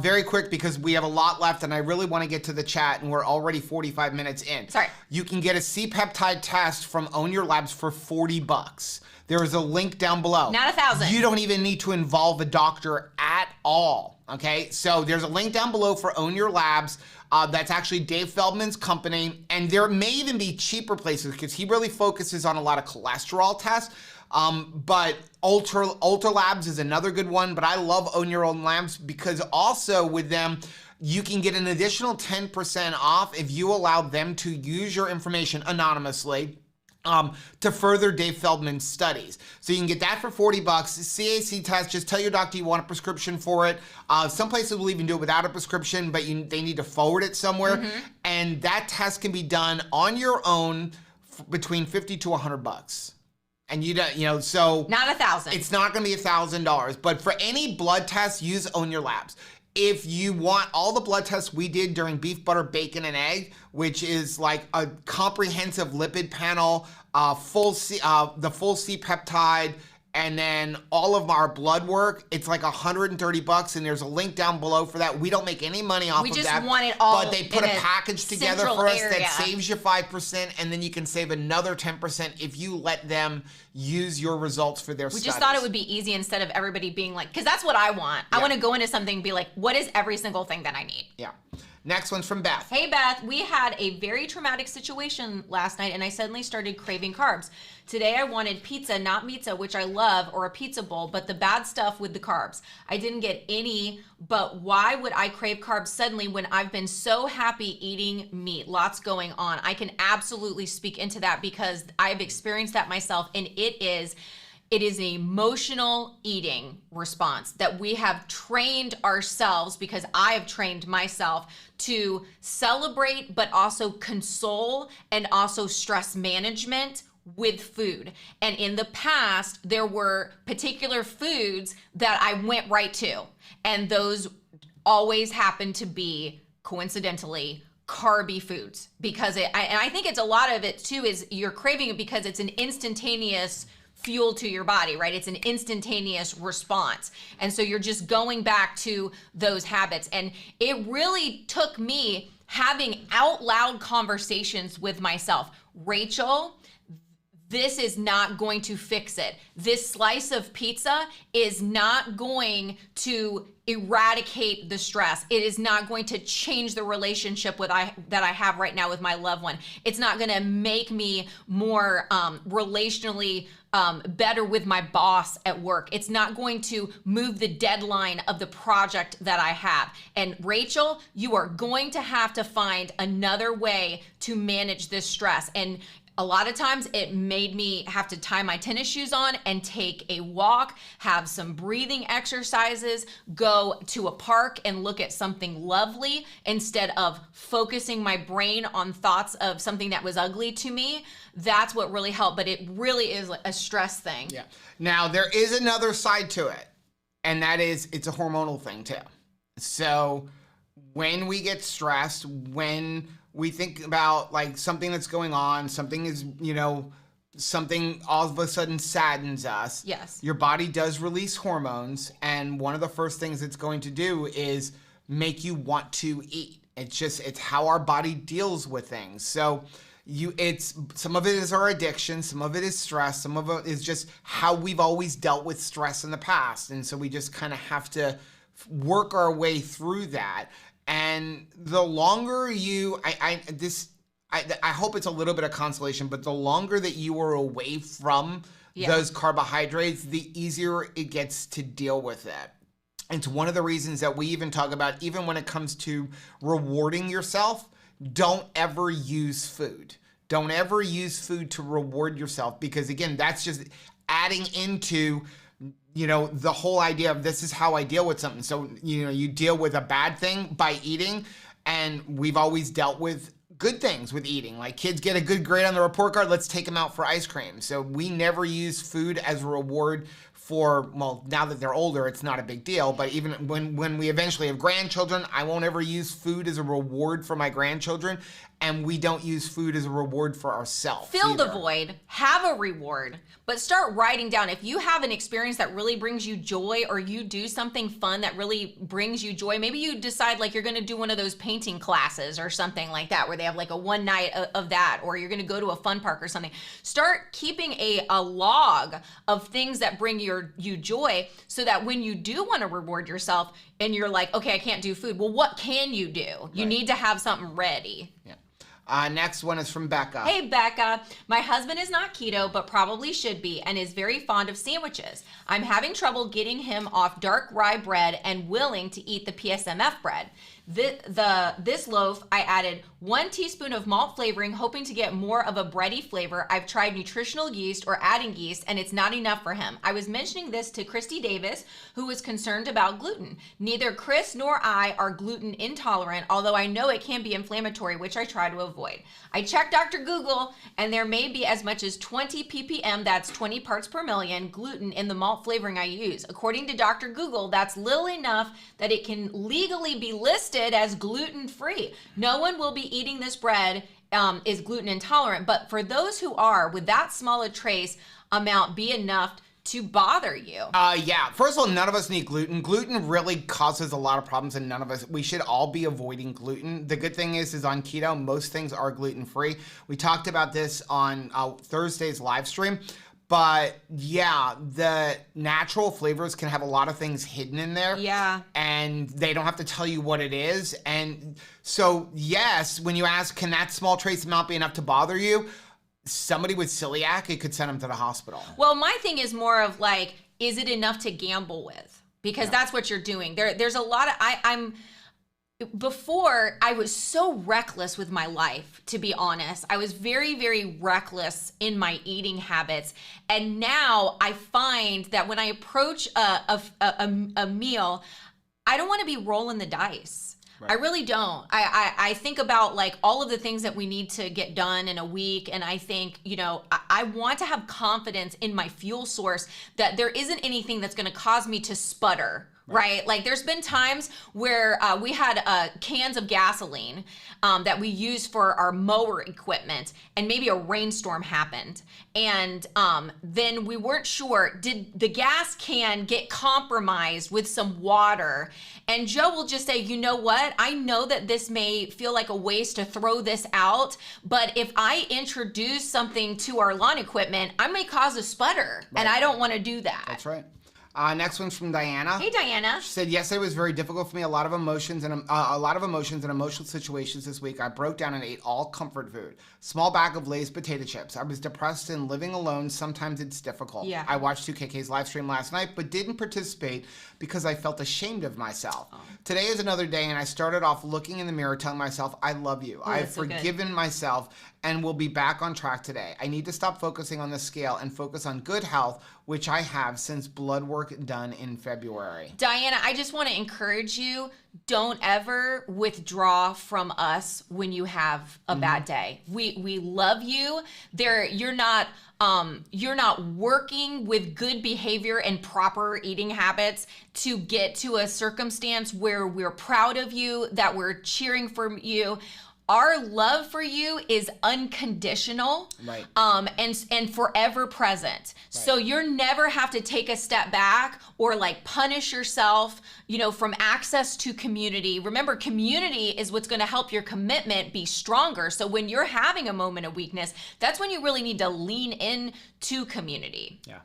Very quick because we have a lot left and I really want to get to the chat and we're already 45 minutes in. Sorry. You can get a C-peptide test from Own Your Labs for $40. There is a link down below. Not $1,000. You don't even need to involve a doctor at all, okay? So there's a link down below for Own Your Labs. That's actually Dave Feldman's company. And there may even be cheaper places because he really focuses on a lot of cholesterol tests. But Ultra Labs is another good one. But I love Own Your Own Labs because also with them, you can get an additional 10% off if you allow them to use your information anonymously to further Dave Feldman's studies. So you can get that for $40. CAC test, just tell your doctor you want a prescription for it. Some places will even do it without a prescription, but they need to forward it somewhere. Mm-hmm. And that test can be done on your own between $50 to $100. And so not $1,000. It's not going to be $1,000. But for any blood test, use Own Your Labs. If you want all the blood tests we did during beef, butter, bacon, and egg, which is like a comprehensive lipid panel, the full C-peptide, and then all of our blood work, it's like $130, and there's a link down below for that. We don't make any money off of that. We just want it all. But they put a package together for us area that saves you 5%, and then you can save another 10% if you let them use your results for their studies. We just thought it would be easy instead of everybody being like, because that's what I want. I want to go into something and be like, what is every single thing that I need? Yeah. Next one's from Beth. Hey, Beth. We had a very traumatic situation last night, and I suddenly started craving carbs. Today, I wanted pizza, not pizza, which I love, or a pizza bowl, but the bad stuff with the carbs. I didn't get any, but why would I crave carbs suddenly when I've been so happy eating meat? Lots going on. I can absolutely speak into that because I've experienced that myself, and it is an emotional eating response that we have trained ourselves, because I have trained myself to celebrate, but also console and also stress management with food. And in the past, there were particular foods that I went right to. And those always happened to be, coincidentally, carby foods. Because I think it's a lot of it too is you're craving it because it's an instantaneous fuel to your body, right? It's an instantaneous response. And so you're just going back to those habits. And it really took me having out loud conversations with myself. Rachel, this is not going to fix it. This slice of pizza is not going to eradicate the stress. It is not going to change the relationship that I have right now with my loved one. It's not going to make me more relationally better with my boss at work. It's not going to move the deadline of the project that I have. And Rachel, you are going to have to find another way to manage this stress. And a lot of times it made me have to tie my tennis shoes on and take a walk, have some breathing exercises, go to a park and look at something lovely instead of focusing my brain on thoughts of something that was ugly to me. That's what really helped, but it really is a stress thing. Yeah. Now, there is another side to it, and that is it's a hormonal thing too. So when we get stressed, when we think about like something that's going on, something is, something all of a sudden saddens us. Yes. Your body does release hormones, and one of the first things it's going to do is make you want to eat. It's how our body deals with things. So some of it is our addiction, some of it is stress, some of it is just how we've always dealt with stress in the past. And so we just kind of have to work our way through that. And the longer I hope it's a little bit of consolation, but the longer that you are away from those carbohydrates, the easier it gets to deal with it. It's one of the reasons that we even talk about, even when it comes to rewarding yourself, don't ever use food. Don't ever use food to reward yourself, because again, that's just adding into the whole idea of this is how I deal with something. So, you deal with a bad thing by eating, and we've always dealt with good things with eating. Like kids get a good grade on the report card, let's take them out for ice cream. So we never use food as a reward for, well, now that they're older, it's not a big deal, but even when we eventually have grandchildren, I won't ever use food as a reward for my grandchildren, and we don't use food as a reward for ourselves. Fill the void, have a reward, but start writing down. If you have an experience that really brings you joy, or you do something fun that really brings you joy, maybe you decide like you're gonna do one of those painting classes or something like that, where they have like a one night of that, or you're gonna go to a fun park or something. Start keeping a log of things that bring you joy, so that when you do wanna reward yourself and you're like, okay, I can't do food, well, what can you do? You need to have something ready. Yeah. Next one is from Becca. Hey, Becca. My husband is not keto, but probably should be, and is very fond of sandwiches. I'm having trouble getting him off dark rye bread and willing to eat the PSMF bread. This loaf, I added 1 teaspoon of malt flavoring, hoping to get more of a bready flavor. I've tried nutritional yeast or adding yeast, and it's not enough for him. I was mentioning this to Christy Davis, who was concerned about gluten. Neither Chris nor I are gluten intolerant, although I know it can be inflammatory, which I try to avoid. I checked Dr. Google, and there may be as much as 20 ppm, that's 20 parts per million, gluten in the malt flavoring I use. According to Dr. Google, that's little enough that it can legally be listed as gluten-free. No one will be eating this bread is gluten intolerant, but for those who are, would that small a trace amount be enough to bother you? Yeah. First of all, none of us need gluten. Gluten really causes a lot of problems, and we should all be avoiding gluten. The good thing is on keto, most things are gluten-free. We talked about this on Thursday's live stream. But yeah, the natural flavors can have a lot of things hidden in there. Yeah. And they don't have to tell you what it is. And so, yes, when you ask, can that small trace amount be enough to bother you? Somebody with celiac, it could send them to the hospital. Well, my thing is more of like, is it enough to gamble with? Because that's what you're doing. There's a lot of, before, I was so reckless with my life, to be honest. I was very, very reckless in my eating habits. And now I find that when I approach a meal, I don't want to be rolling the dice. Right. I really don't. I think about like all of the things that we need to get done in a week. And I think, I want to have confidence in my fuel source that there isn't anything that's going to cause me to sputter right? Like there's been times where we had cans of gasoline that we use for our mower equipment, and maybe a rainstorm happened. And then we weren't sure, did the gas can get compromised with some water? And Joe will just say, you know what? I know that this may feel like a waste to throw this out, but if I introduce something to our lawn equipment, I may cause a sputter, and I don't want to do that. That's right. Next one's from Diana. Hey, Diana. She said, yesterday was very difficult for me. A lot of emotions and emotional situations this week. I broke down and ate all comfort food. Small bag of Lay's potato chips. I was depressed and living alone. Sometimes it's difficult. Yeah. I watched 2KK's live stream last night, but didn't participate because I felt ashamed of myself. Oh. Today is another day, and I started off looking in the mirror, telling myself, I love you. Oh, I've forgiven myself and will be back on track today. I need to stop focusing on the scale and focus on good health, which I have since blood work done in February. Diana, I just want to encourage you, don't ever withdraw from us when you have a bad day. We love you. You're not working with good behavior and proper eating habits to get to a circumstance where we're proud of you, that we're cheering for you. Our love for you is unconditional, right? And forever present. Right. So you'll never have to take a step back or like punish yourself, from access to community. Remember, community is what's going to help your commitment be stronger. So when you're having a moment of weakness, that's when you really need to lean in to community. Yeah.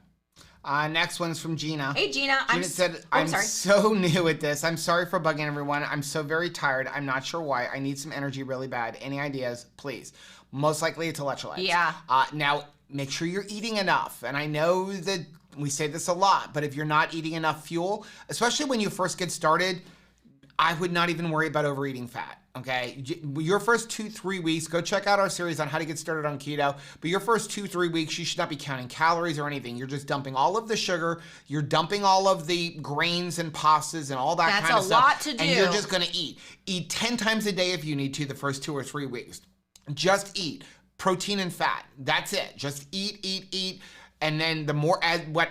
Next one's from Gina. Hey, Gina. Gina said, I'm so new at this. I'm sorry for bugging everyone. I'm so very tired. I'm not sure why. I need some energy really bad. Any ideas? Please. Most likely it's electrolytes. Yeah. Now, make sure you're eating enough. And I know that we say this a lot, but if you're not eating enough fuel, especially when you first get started, I would not even worry about overeating fat. Okay, your first 2-3 weeks, go check out our series on how to get started on keto. But your first 2-3 weeks, you should not be counting calories or anything. You're just dumping all of the sugar. You're dumping all of the grains and pastas and all that kind of stuff. That's a lot to do. And you're just going to eat. Eat 10 times a day if you need to the first 2 or 3 weeks. Just eat protein and fat. That's it. Just eat. And then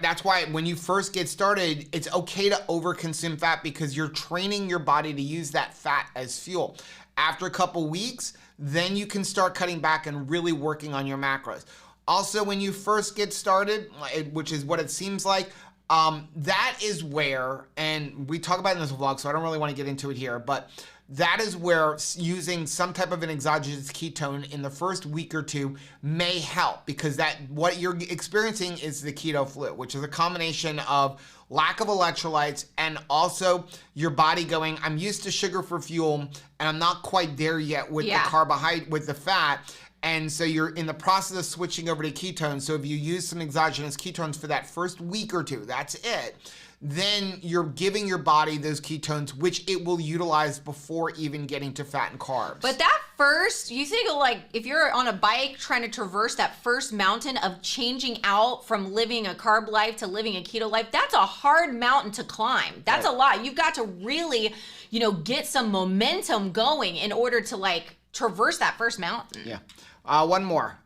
that's why when you first get started, it's okay to overconsume fat because you're training your body to use that fat as fuel. After a couple weeks, then you can start cutting back and really working on your macros. Also, when you first get started, which is what it seems like, that is where, and we talk about it in this vlog, so I don't really want to get into it here, but that is where using some type of an exogenous ketone in the first week or 2 may help, because what you're experiencing is the keto flu, which is a combination of lack of electrolytes and also your body going, I'm used to sugar for fuel and I'm not quite there yet with the carbohydrate, with the fat. And so you're in the process of switching over to ketones. So if you use some exogenous ketones for that first week or 2, that's it. Then you're giving your body those ketones, which it will utilize before even getting to fat and carbs. But that first, you think of like, if you're on a bike trying to traverse that first mountain of changing out from living a carb life to living a keto life, that's a hard mountain to climb. That's a lot. You've got to really, get some momentum going in order to like traverse that first mountain. Yeah. One more.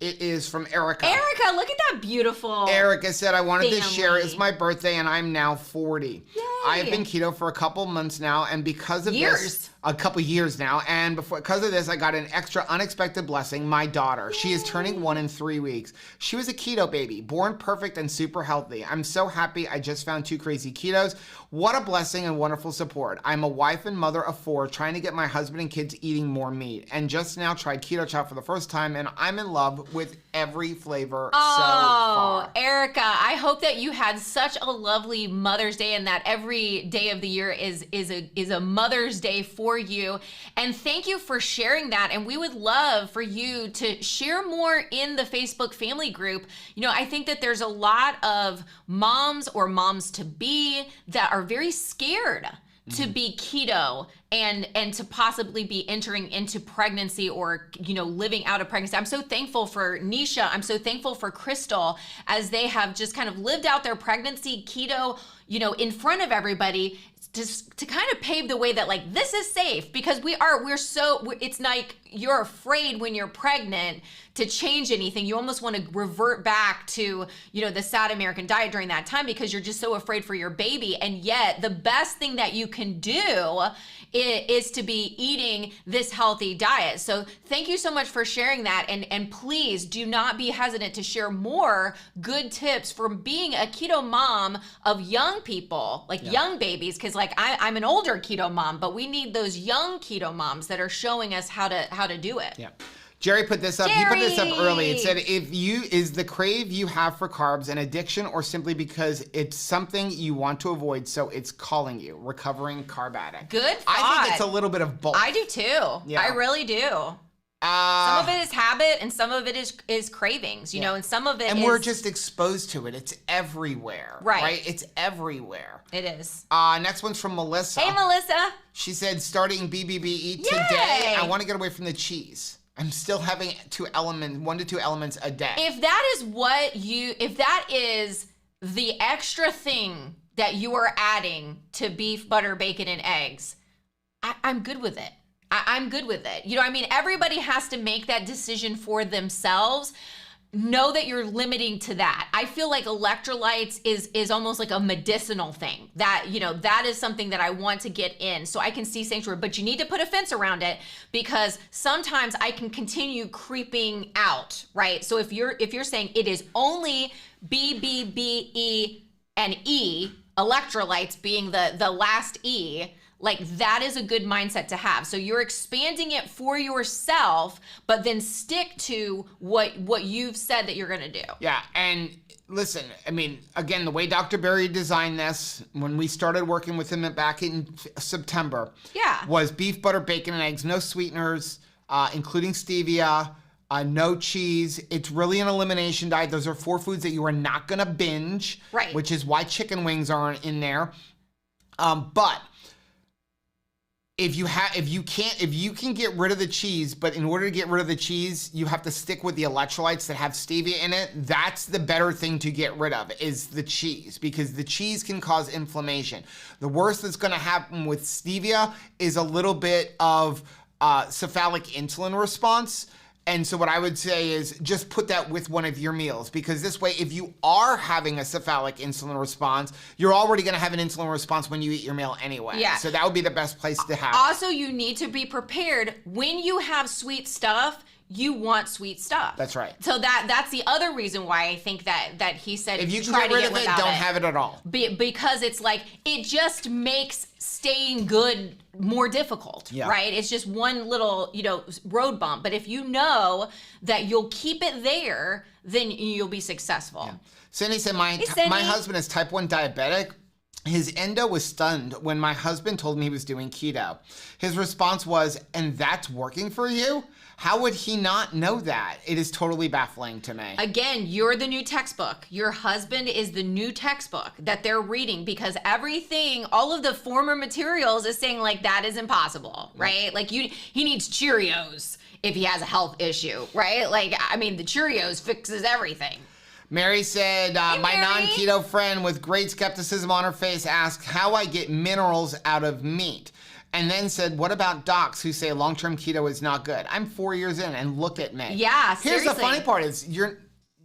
It is from Erica. Erica, look at that beautiful Erica said, I wanted family. to share. It's my birthday and I'm now 40. Yay. I've been keto for a couple months now, and because of this, a couple years now, and because of this, I got an extra unexpected blessing, my daughter. Yay. She is turning 1 in 3 weeks. She was a keto baby, born perfect and super healthy. I'm so happy I just found 2 crazy ketos. What a blessing and wonderful support. I'm a wife and mother of 4, trying to get my husband and kids eating more meat, and just now tried Keto Chow for the first time, and I'm in love with every flavor so far. Erica, I hope that you had such a lovely Mother's Day, and that every day of the year is a Mother's Day for you. And thank you for sharing that. And we would love for you to share more in the Facebook family group. I think that there's a lot of moms or moms to be that are very scared to be keto and to possibly be entering into pregnancy or, living out of pregnancy. I'm so thankful for Nisha. I'm so thankful for Crystal, as they have just kind of lived out their pregnancy keto, in front of everybody, to kind of pave the way that like, this is safe, because it's like, you're afraid when you're pregnant to change anything. You almost want to revert back to, the sad American diet during that time because you're just so afraid for your baby. And yet the best thing that you can do is to be eating this healthy diet. So thank you so much for sharing that. And please do not be hesitant to share more good tips for being a keto mom of young people, young babies. Cause I'm an older keto mom, but we need those young keto moms that are showing us how to do it. Yeah. Jerry put this up. He put this up early. It said, is the crave you have for carbs an addiction or simply because it's something you want to avoid, so it's calling you, recovering carb addict? Good thought. I think it's a little bit of both. I do too. Yeah. I really do. Some of it is habit and some of it is cravings, and some of it and we're just exposed to it. It's everywhere. Right? It's everywhere. It is. Next one's from Melissa. Hey, Melissa. She said, starting BBBE today, I want to get away from the cheese. I'm still having 1 to 2 elements a day. If that is the extra thing that you are adding to beef, butter, bacon, and eggs, I'm good with it. I'm good with it. Everybody has to make that decision for themselves. Know that you're limiting to that. I feel like electrolytes is almost like a medicinal thing that, that is something that I want to get in so I can see sanctuary, but you need to put a fence around it because sometimes I can continue creeping out, right? So if you're saying it is only B, B, B, E, and E, electrolytes being the last E, that is a good mindset to have. So you're expanding it for yourself, but then stick to what you've said that you're going to do. Yeah. And listen, again, the way Dr. Berry designed this when we started working with him back in September was beef, butter, bacon, and eggs, no sweeteners, including stevia, no cheese. It's really an elimination diet. Those are 4 foods that you are not going to binge, right? Which is why chicken wings aren't in there. But if you can get rid of the cheese, but in order to get rid of the cheese, you have to stick with the electrolytes that have stevia in it. That's the better thing to get rid of is the cheese because the cheese can cause inflammation. The worst that's going to happen with stevia is a little bit of cephalic insulin response. And so what I would say is just put that with one of your meals because this way, if you are having a cephalic insulin response, you're already going to have an insulin response when you eat your meal anyway. Yeah. So that would be the best place to have Also, you need to be prepared when you have sweet stuff. You want sweet stuff. That's right. So that's the other reason why I think that he said if you can get rid of it, don't have it at all. Because it's it just makes staying good more difficult, right? It's just one little, road bump. But if you know that you'll keep it there, then you'll be successful. Yeah. Cindy said, my husband is type 1 diabetic. His endo was stunned when my husband told me he was doing keto. His response was, and that's working for you? How would he not know that? It is totally baffling to me. Again, you're the new textbook. Your husband is the new textbook that they're reading because everything, all of the former materials is saying that is impossible, right? He needs Cheerios if he has a health issue, right? The Cheerios fixes everything. Mary said, my non-keto friend with great skepticism on her face asked how I get minerals out of meat. And then said, what about docs who say long-term keto is not good? I'm 4 years in and look at me. Yeah, seriously. Here's the funny part is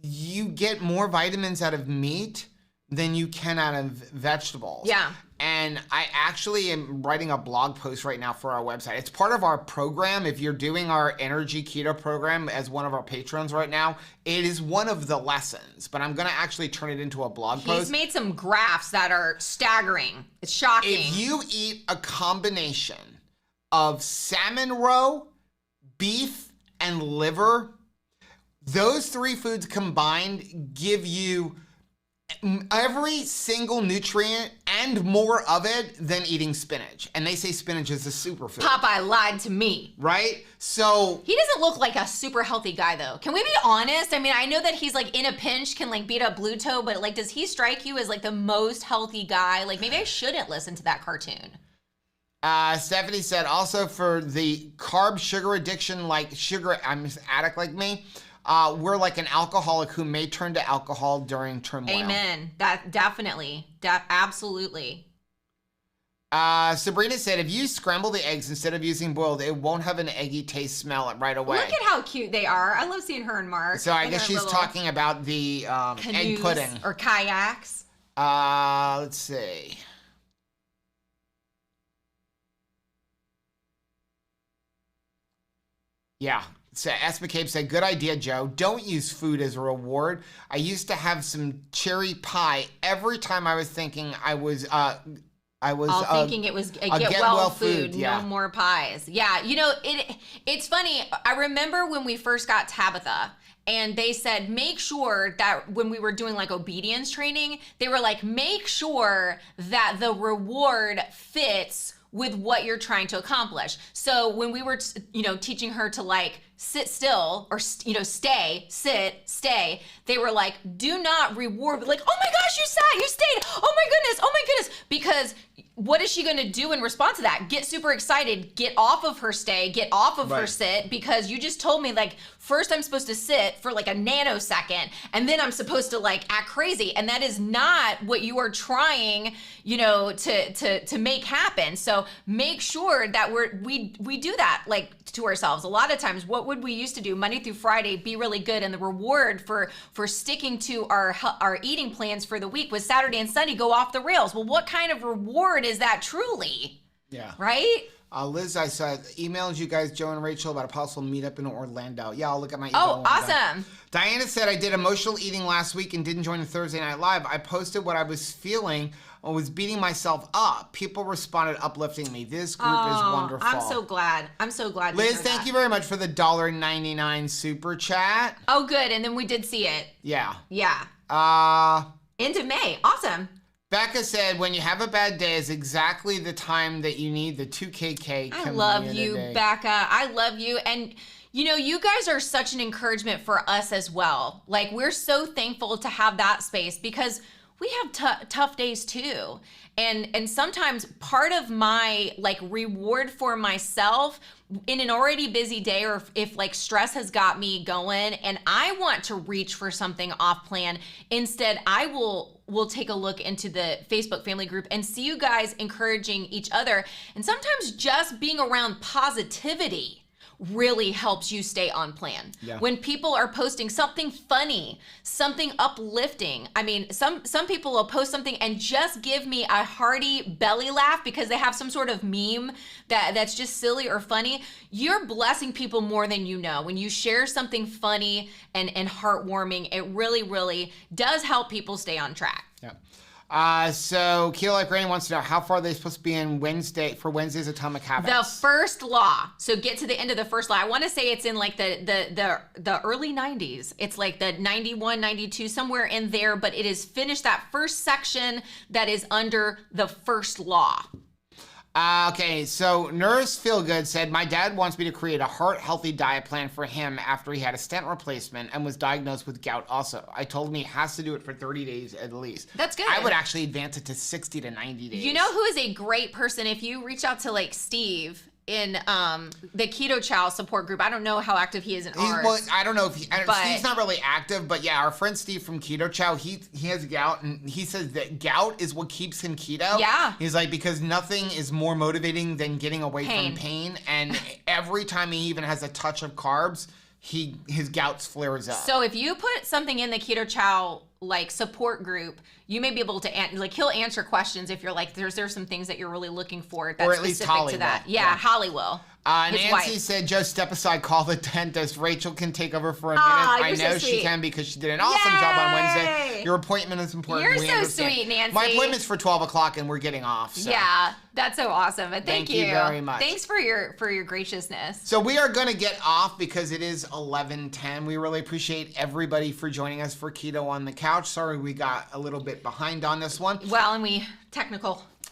you get more vitamins out of meat than you can out of vegetables. Yeah. And I actually am writing a blog post right now for our website. It's part of our program. If you're doing our energy keto program as one of our patrons right now, it is one of the lessons, but I'm going to actually turn it into a blog post. He's made some graphs that are staggering. It's shocking. If you eat a combination of salmon roe, beef, and liver, those 3 foods combined give you every single nutrient and more of it than eating spinach. And they say spinach is a superfood. Popeye lied to me. Right? So he doesn't look like a super healthy guy though. Can we be honest? I know that he's in a pinch can beat up Blue Toe, but does he strike you as the most healthy guy? Maybe I shouldn't listen to that cartoon. Stephanie said also for the carb sugar addiction, sugar, I'm an addict like me, we're like an alcoholic who may turn to alcohol during turmoil. Amen. That definitely. Absolutely. Sabrina said, if you scramble the eggs instead of using boiled, it won't have an eggy taste smell right away. Look at how cute they are. I love seeing her and Mark. So I guess she's talking about the egg pudding. Or kayaks. Let's see. Yeah. So S. McCabe said, good idea, Joe. Don't use food as a reward. I used to have some cherry pie every time I was thinking thinking it was a get well food, yeah. No more pies. Yeah, it's funny. I remember when we first got Tabitha, and they said, make sure that when we were doing like obedience training, they were like, make sure that the reward fits with what you're trying to accomplish. So when we were, teaching her to like sit still or, stay, sit, stay, they were like, do not reward, like, oh my gosh, you sat, you stayed. Oh my goodness. Because what is she going to do in response to that? Get super excited, get off of her stay, get off of her sit, because you just told me like, first I'm supposed to sit for like a nanosecond, and then I'm supposed to like act crazy. And that is not what you are trying, to make happen. So make sure that we do that like to ourselves. A lot of times, what would we used to do Monday through Friday, be really good, and the reward for sticking to our eating plans for the week was Saturday and Sunday go off the rails. Well, what kind of reward is that truly? Yeah. Right? Liz, I said, emailed you guys, Joe and Rachel, about a possible meetup in Orlando. Yeah, I'll look at my email. Oh, awesome. Diana said, I did emotional eating last week and didn't join the Thursday Night Live. I posted what I was feeling and was beating myself up. People responded uplifting me. This group is wonderful. I'm so glad. Liz, thank you very much for the $1.99 super chat. Oh, good. And then we did see it. Yeah. Yeah. End of May. Awesome. Becca said, when you have a bad day is exactly the time that you need the 2KK community. I love you, Becca. I love you. And, you guys are such an encouragement for us as well. Like, we're so thankful to have that space because we have tough days too. And sometimes part of my like reward for myself in an already busy day, or if like stress has got me going and I want to reach for something off plan, instead I will take a look into the Facebook family group and see you guys encouraging each other. And sometimes just being around positivity really helps you stay on plan. Yeah. When people are posting something funny, something uplifting. I mean, some people will post something and just give me a hearty belly laugh because they have some sort of meme that's just silly or funny. You're blessing people more than you know. When you share something funny and heartwarming, it really, really does help people stay on track. Yeah. So Keto Life Granny wants to know, how far are they supposed to be in Wednesday's Atomic Habits? The first law. So get to the end of the first law. I want to say it's in like the early 90s. It's like the 91, 92, somewhere in there, but it is finished that first section that is under the first law. Okay, so Nurse Feelgood said, my dad wants me to create a heart-healthy diet plan for him after he had a stent replacement and was diagnosed with gout also. I told him he has to do it for 30 days at least. That's good. I would actually advance it to 60 to 90 days. You know who is a great person? If you reach out to like Steve in the Keto Chow support group. I don't know how active he is in ours. Well, I don't know if Steve's not really active, but yeah, our friend Steve from Keto Chow, he has gout, and he says that gout is what keeps him keto. Yeah. He's like, because nothing is more motivating than getting away from pain, and every time he even has a touch of carbs, his gout flares up. So if you put something in the Keto Chow like support group, you may be able to he'll answer questions if you're like there's some things that you're really looking for that's or at least Holly to that. Will. Yeah, Holly will. Nancy said, Joe, step aside, call the dentist. Rachel can take over for a minute. I know she can because she did an awesome job on Wednesday. Your appointment is important. You're so sweet, Nancy. My appointment's for 12 o'clock and we're getting off. So. Yeah, that's so awesome. But thank you very much. Thanks for your graciousness. So we are going to get off because it is 11:10. We really appreciate everybody for joining us for Keto on the Couch. Sorry we got a little bit behind on this one. Well, and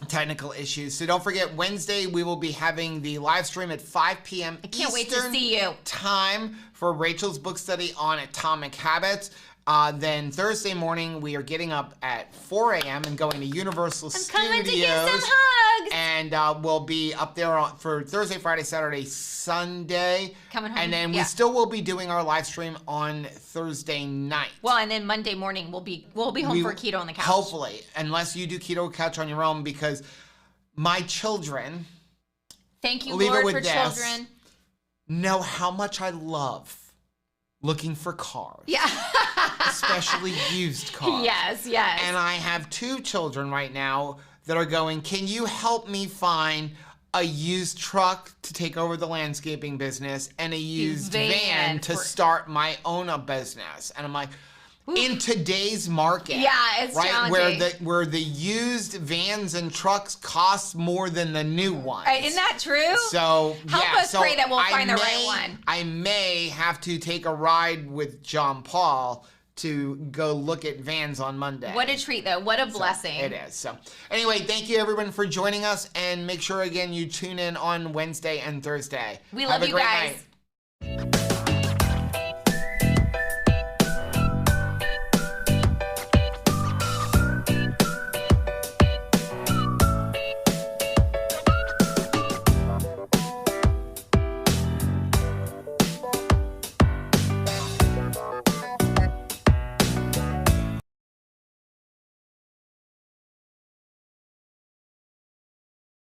technical issues. So don't forget, Wednesday we will be having the live stream at 5 p.m. I can't wait to see you. Time for Rachel's book study on Atomic Habits. Then Thursday morning we are getting up at 4 a.m. and going to Universal Studios. I'm coming to give some hugs. And we'll be up there for Thursday, Friday, Saturday, Sunday. Coming home. And then we still will be doing our live stream on Thursday night. Well, and then Monday morning we'll be home for Keto on the Couch. Hopefully, unless you do Keto Couch on your own, because my children, Thank you, leave it Lord, with for this. children. Know how much I love looking for cars. Yeah. Especially used cars. Yes, yes. And I have 2 children right now that are going, can you help me find a used truck to take over the landscaping business and a used van to start my own business? And I'm like, in today's market, it's right, challenging. where the used vans and trucks cost more than the new ones. Isn't that true? So Help us pray that we'll find the right one. I may have to take a ride with John Paul to go look at vans on Monday. What a treat, though. What a blessing. It is. So anyway, thank you everyone for joining us, and make sure again you tune in on Wednesday and Thursday. We love you guys. Have a great night.